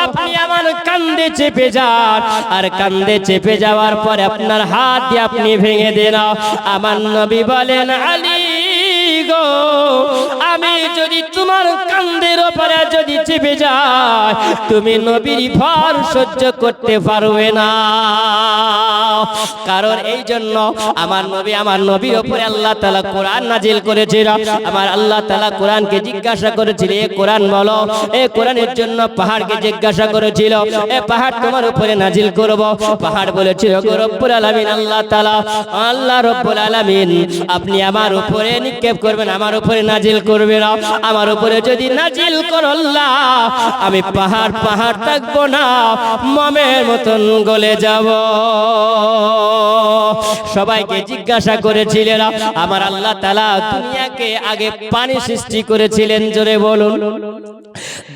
আপনি আমার কাঁধে চেপে যান, আর কাঁধে চেপে যাওয়ার পরে আপনার হাত দিয়ে আপনি ভেঙে দেন। আমার নবী বলেন আলী গো আমি যদি তোমার কাঁধের উপরে যদি চেপে যায় তুমি নবীর ভর সহ্য করতে পারবে না, কারণ এই জন্য আমার নবীর উপরে আল্লাহ তাআলা কোরআন নাজিল করেছিল। আমার আল্লাহ তাআলা কোরআনকে জিজ্ঞাসা করেছিল এ কোরআন বলো, এ কোরআনের জন্য পাহাড়কে জিজ্ঞাসা করেছিল এ পাহাড় তোমার উপরে নাজিল করব, পাহাড় বলেছিল রব্বুল আলামিন আল্লাহ তাআলা, আল্লাহ রব্বুল আলামিন আপনি আমার উপরে নিক্ষেপ করবেন, আমার উপরে নাজিল করবেন, আমার উপরে যদি নাজিল করো আল্লাহ আমি পাহাড় থাকবো না, মমের মতন গলে যাব। সবাইকে জিজ্ঞাসা করেছিলেন আমার আল্লাহ তাআলা দুনিয়াকে আগে পানি সৃষ্টি করেছিলেন। জোরে বলুন,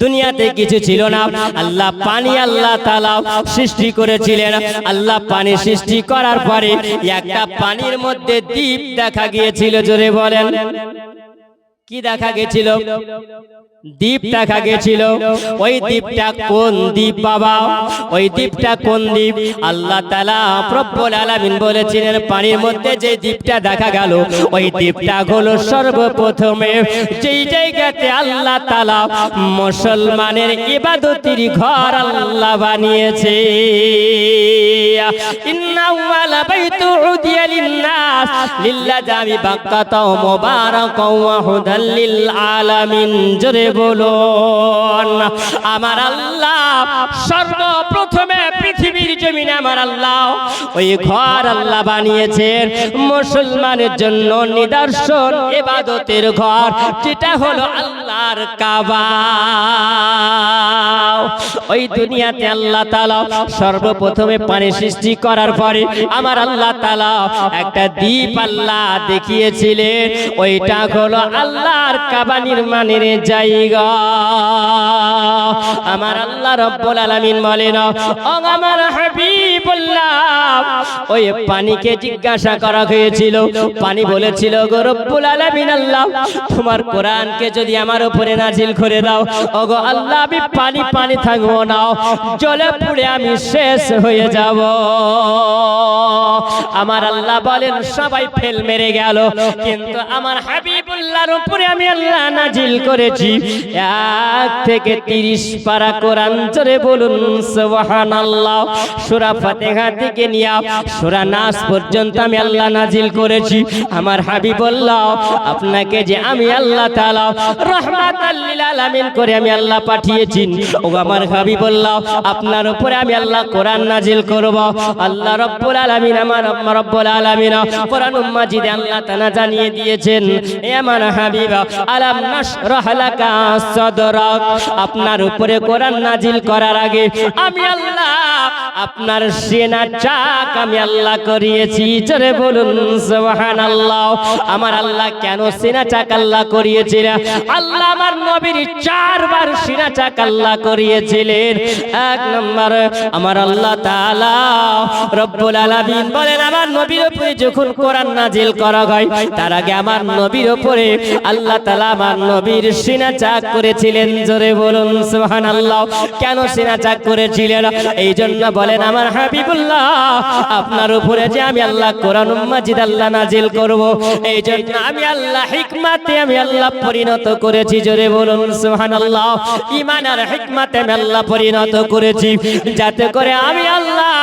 দুনিয়াতে কিছু ছিল না, আল্লাহ পানি আল্লাহ তাআলা সৃষ্টি করেছিলেন। আল্লাহ পানি সৃষ্টি করার পরে একটা পানির মধ্যে দ্বীপ দেখা গিয়েছিল। জোরে বলেন কি দেখা গেছিল? দ্বীপ দেখা গেছিল। ওই দ্বীপটা কোন দ্বীপ বাবা? ওই দ্বীপটা কোন দ্বীপ? আল্লাহ তাআলা রব্বুল আলামিন বলেছিলেন পানির মধ্যে যে দ্বীপটা দেখা গেল ওই দ্বীপটা হলো সর্বপ্রথমে যেই জায়গাতে আল্লাহ তাআলা মুসলমানের ইবাদতের ঘর আল্লাহ বানিয়েছে। ইন্না আওয়ালা বাইতু উদিয়া লিন-নাস লিল্লাযী বাক্কাতা মুবারাকাও ওয়া হুদাল লিল আলামিন। জোরে বলুন। আমার আল্লাহ সর্বপ্রথমে পৃথিবীর জমিনে আমার আল্লাহ ওই ঘর আল্লাহ বানিয়েছেন মুসলমানের জন্য নিদর্শন ইবাদতের ঘর, যেটা হলো আল্লাহর কাবা। ওই দুনিয়াতে আল্লাহ তাআলা সর্বপ্রথমে পানি সৃষ্টি করার পরে আমার আল্লাহ তাআলা একটা দ্বীপ আল্লাহ দেখিয়েছিলেন, ওইটা হলো আল্লাহর কাবা নির্মাণের জায়গা। আমার আল্লাহ রব্বুল আলামিন বলেন, ও আমার হাবিবুল্লাহ, ওই পানিকে জিজ্ঞাসা করা হয়েছিল, পানি বলেছিল, গো রব্বুল আলামিন আল্লাহ, তোমার কোরআনকে যদি আমার উপরে নাজিল করে দাও, ওগো আল্লাহ আমি পানি থাকবো না, জলে পুড়ে আমি শেষ হয়ে যাব। আমার আল্লাহ বলেন সবাই ফেল মেরে গেল, কিন্তু আমার হাবিবুল্লাহর উপরে আমি আল্লাহ নাজিল করেছি 1 থেকে 30 পারা কোরআন। জোরে বলুন সুবহানাল্লাহ। সূরা ফাতিহা থেকে নিয়ে সূরা নাস পর্যন্ত আমি আল্লাহ নাজিল করেছি। আমার হাবিবুল্লাহ, আপনাকে যে আমি আল্লাহ তাআলা রাহমাতাল লিল আলামিন করে আমি আল্লাহ পাঠিয়েছি, ও আমার হাবিবুল্লাহ, আপনার উপরে আমি আল্লাহ কোরআন নাজিল করব। আল্লাহ রব্বুল আলামিন, আমার রব্বুল আলামিন কোরআনুল মাজিদে আল্লাহ তাআলা জানিয়ে দিয়েছেন, এ আমার হাবিব, আলাম নাশরাহ লাকা সাদরাক, আপনার উপরে কোরআন নাজিল করার আগে আমি আল্লাহ আপনার সিনা চাক আমি আল্লাহ করিয়েছি। জোরে বলুন সুবহানাল্লাহ। আমার আল্লাহ কেন সিনা চাক আল্লাহ করিয়েছিলেন? আল্লাহ আমার নবীর 4 বার সিনা চাক আল্লাহ করিয়েছিলেন। 1 নম্বর, আমার আল্লাহ তাআলা রব্বুল আলামিন বলেন, আমার নবীর উপরে যখন কোরআন নাজিল করা হয়, তার আগে আমার নবীর উপরে আল্লাহ তাআলা আমার নবীর সিনা চাক করেছিলেন। জোরে বলুন সুবহানাল্লাহ। কেন সিনা চাক করেছিলেন? এই জন্য বলেন, আমার হাবিবুল্লাহ, আপনার উপরে যে আমি আল্লাহ কোরআনুল মাজিদ আল্লাহ নাজিল করব, এই জন্য আমি আল্লাহ হিকমাতে আমি আল্লাহ পরিণত করেছি। জোরে বলুন সুবহানাল্লাহ। ঈমান আর হিকমাতে আমি আল্লাহ পরিণত করেছি, যাতে করে আমি আল্লাহ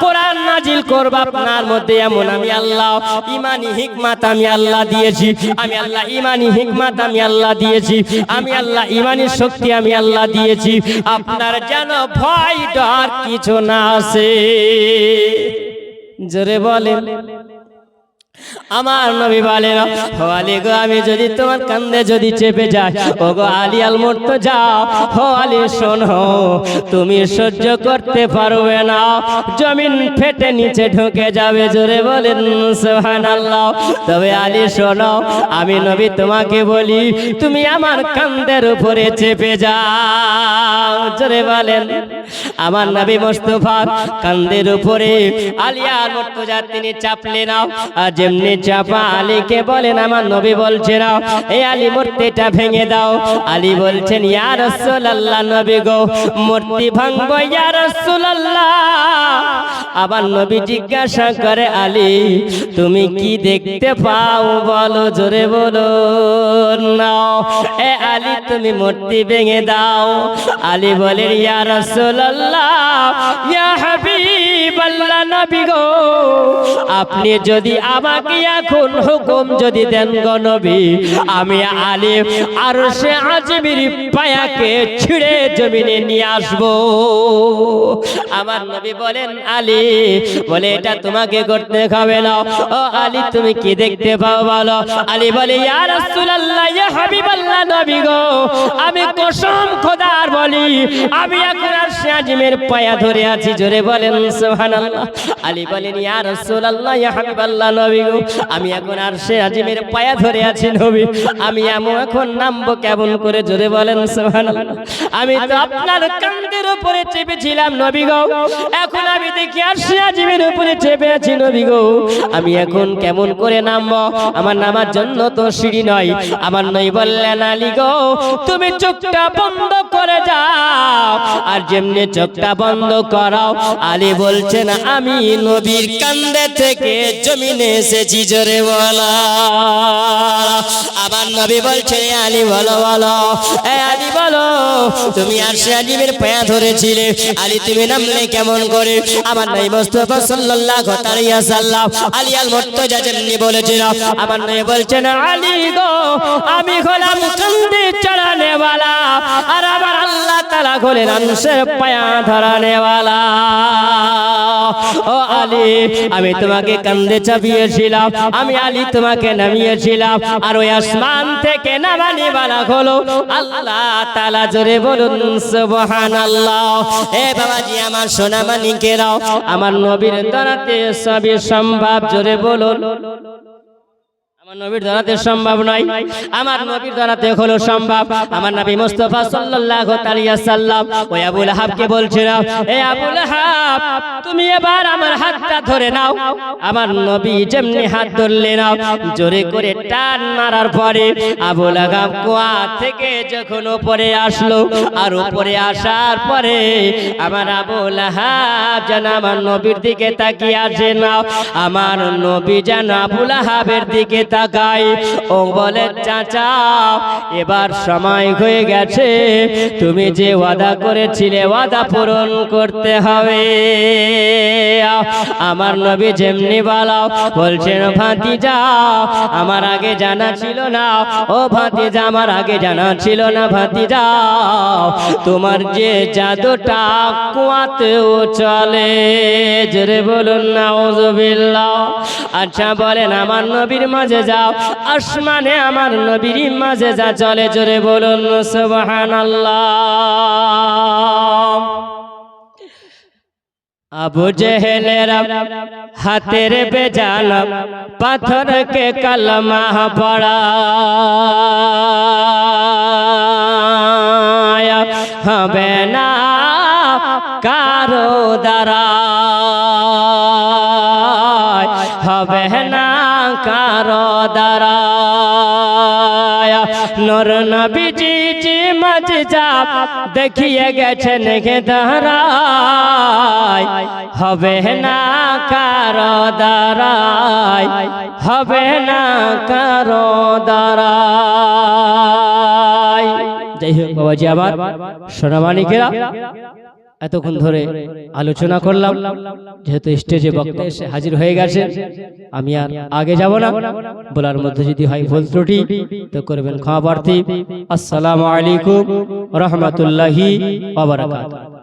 কোরআন নাজিল করব আপনার মধ্যে, এমন আমি আল্লাহ ঈমানি হিকমত আমি আল্লাহ দিয়েছি। আমি আল্লাহ ঈমানি হিকমত আমি আল্লাহ দিয়েছি। আমি আল্লাহ ঈমানি শক্তি আমি আল্লাহ দিয়েছি, আপনার যেন ভয় ডর কিছু না আসে। জোরে বলেন। আমার নবী বলেন, ও আলী গো, আমি যদি তোমার কান্দে যদি চেপে যাই, ও গো আলী আল মুর্তজা, ও আলী শোনো, তুমি সহ্য করতে পারবে না, জমিন ফেটে নিচে ঢুকে যাবে। জোরে বলেন সুবহানাল্লাহ। তবে আলী শোনো, আমি নবী তোমাকে বলি, তুমি আমার কান্দের উপরে চেপে যাও। জোরে বলেন। আমার নবী মুস্তাফার কান্দের উপরে আলী আল মুর্তজা তিনি চাপলেন না। যেমনি চাপা আলীকে বলেন, আমার নবী বলছেন, এই আলী মূর্তিটা ভেঙে দাও। আলী বলছেন, ইয়া রাসূলুল্লাহ, নবী গো, মূর্তি ভাঙবো ইয়া রাসূলুল্লাহ। আবার নবী জিজ্ঞাসা করে, আলী তুমি কি দেখতে পাও বলো? জোরে বলো না। এ আলী তুমি মূর্তি ভেঙে দাও। আলী বলেন, ইয়া রাসূলুল্লাহ, ইয়া হাবিবাল্লাহ, নবী গো, আপনি যদি আমাকে এখন হুকুম যদি দেন গো নবী, আমি আলী আরশে আজিমের পায়াকে ছিঁড়ে জমিনে নিয়ে আসবো। আমার নবী বলেন, আলী বলে, এটা তোমাকে করতে হবে না। ও আলী তুমি কি দেখতে পাও বলো? আলী বলে, ইয়া রাসূলুল্লাহ, ইয়া হাবিবাল্লাহ, নবী গো, আমি কসম খোদার বলি, আমি এখন আরশে আজিমের পায়া ধরে আছি। জোরে বলেন সুবহানাল্লাহ। আলী বলেন, ইয়া রাসূলুল্লাহ, ইয়া হাবিবাল্লাহ, নবী গো, আমি এখন আরশে আজিমের পায়া ধরে আছি নবী, আমি এখন নামবো কেমন করে? জোরে বলেন সুবহানাল্লাহ। আমি তো আপনার কাঁধের উপরে চেপেছিলাম নবী গো, এখন আমি দেখি আরশে আজিমের উপরে চেপে আছি নবী গো, আমি এখন কেমন করে নামবো? আমার নামার জন্য তো সিঁড়ি নয়। আমার নবী বললেন, আলী গো, তুমি চোখটা বন্ধ করে যাও আর যেমনি চোখটা বন্ধ করাও। আলী বলছেন আমি নবীর কান্দে থেকে জমিনে এসেছি, জোরে বলা। আবার নবী বলছেন আলী বলো বলো, এ আলী বলো, তুমি আরশে আজিমের পায়া ধরেছিলে, আলী তুমি নামলে কেমন করে? আমার নবী মুস্তাফা সাল্লাল্লাহু আলাইহি ওয়াসাল্লাম আলী আল মুর্তজা যেমনি বলেছিল, আমার নবী বলছেন আলী গো, আমি হলাম কান্দে চড়ানে वाला, আর আমার আল্লাহ তাআলা হলেন আরশের পায়া ধরানে वाला। ও আলী, আমি তোমাকে কান্দে চাপিয়েছিলাম, আমি আলী তোমাকে নামিয়েছিলাম, আর ওই আসমান থেকে নামানি वाला হলো আল্লাহ তাআলা। জোরে বলুন সুবহানাল্লাহ। এ বাবাজি আমার সোনা মানিকেরাও, আমার নবীর দ্বারাতে সবই সম্ভব, জোরে বলুন। আমার নবীর দ্বারাতে সম্ভব নয়, আমার নবীর দ্বারাতে হলো সম্ভব। আমার নবী মুস্তাফা সাল্লাল্লাহু আলাইহি ওয়াসাল্লাম ওই আবু লাহাবকে বলছিল, এ আবু লাহাব, তুমি এবার আমার হাতটা ধরে নাও। আমার নবী যেমনি হাত ধরলে নাও, জোরে করে টান মারার পরে আবু লাহাব কুয়া থেকে যখন উপরে আসলো, আর উপরে আসার পরে আমার আবু লাহাব যেন আমার নবীর দিকে তাকিয়ে আসে না, আমার নবী যেন আবু লাহাবের দিকে তাকাই। ও বলে চাচা, এবার সময় হয়ে গেছে, তুমি যে ওয়াদা করেছিলে ওয়াদা পূরণ করতে হবে। আমার নবী যেমনি বলাও বলছেন ভাতিজা, আমার আগে জানা ছিল না, ও ভাতিজা আমার আগে জানা ছিল না ভাতিজা, তোমার যে জাদুটা কুয়াতেও চলে, জোরে বলুন নাউযুবিল্লাহ। আচ্ছা বলেন আমার নবীর মাঝে যাও, আসমানে আমার নবীর মাঝে যা চলে, জোরে বলুন সুবহানাল্লাহ। আবু জেহেলের হাতের বেজান পাথরকে কলমা পড়ায়া হবে না কারো দ্বারা, হবে না কারো দ্বারা। নূর নবীজি জি মজজা দেখিয়ে গেছেন গে দাঁড়ায়, হবে না কারো দ্বারায়, হবে না কারো দ্বারায়। যাই হোক বাবাজি আমার সোনা মানিকেরা, এতক্ষণ ধরে আলোচনা করলাম, যেহেতু স্টেজে বক্তা এসে হাজির হয়ে গেছে, আমি আর আগে যাব না। বলার মধ্যে যদি হয় ভুল ত্রুটি তো করবেন ক্ষমা প্রার্থী। আসসালামু আলাইকুম ওয়া রাহমাতুল্লাহি ওয়া বারাকাতুহু।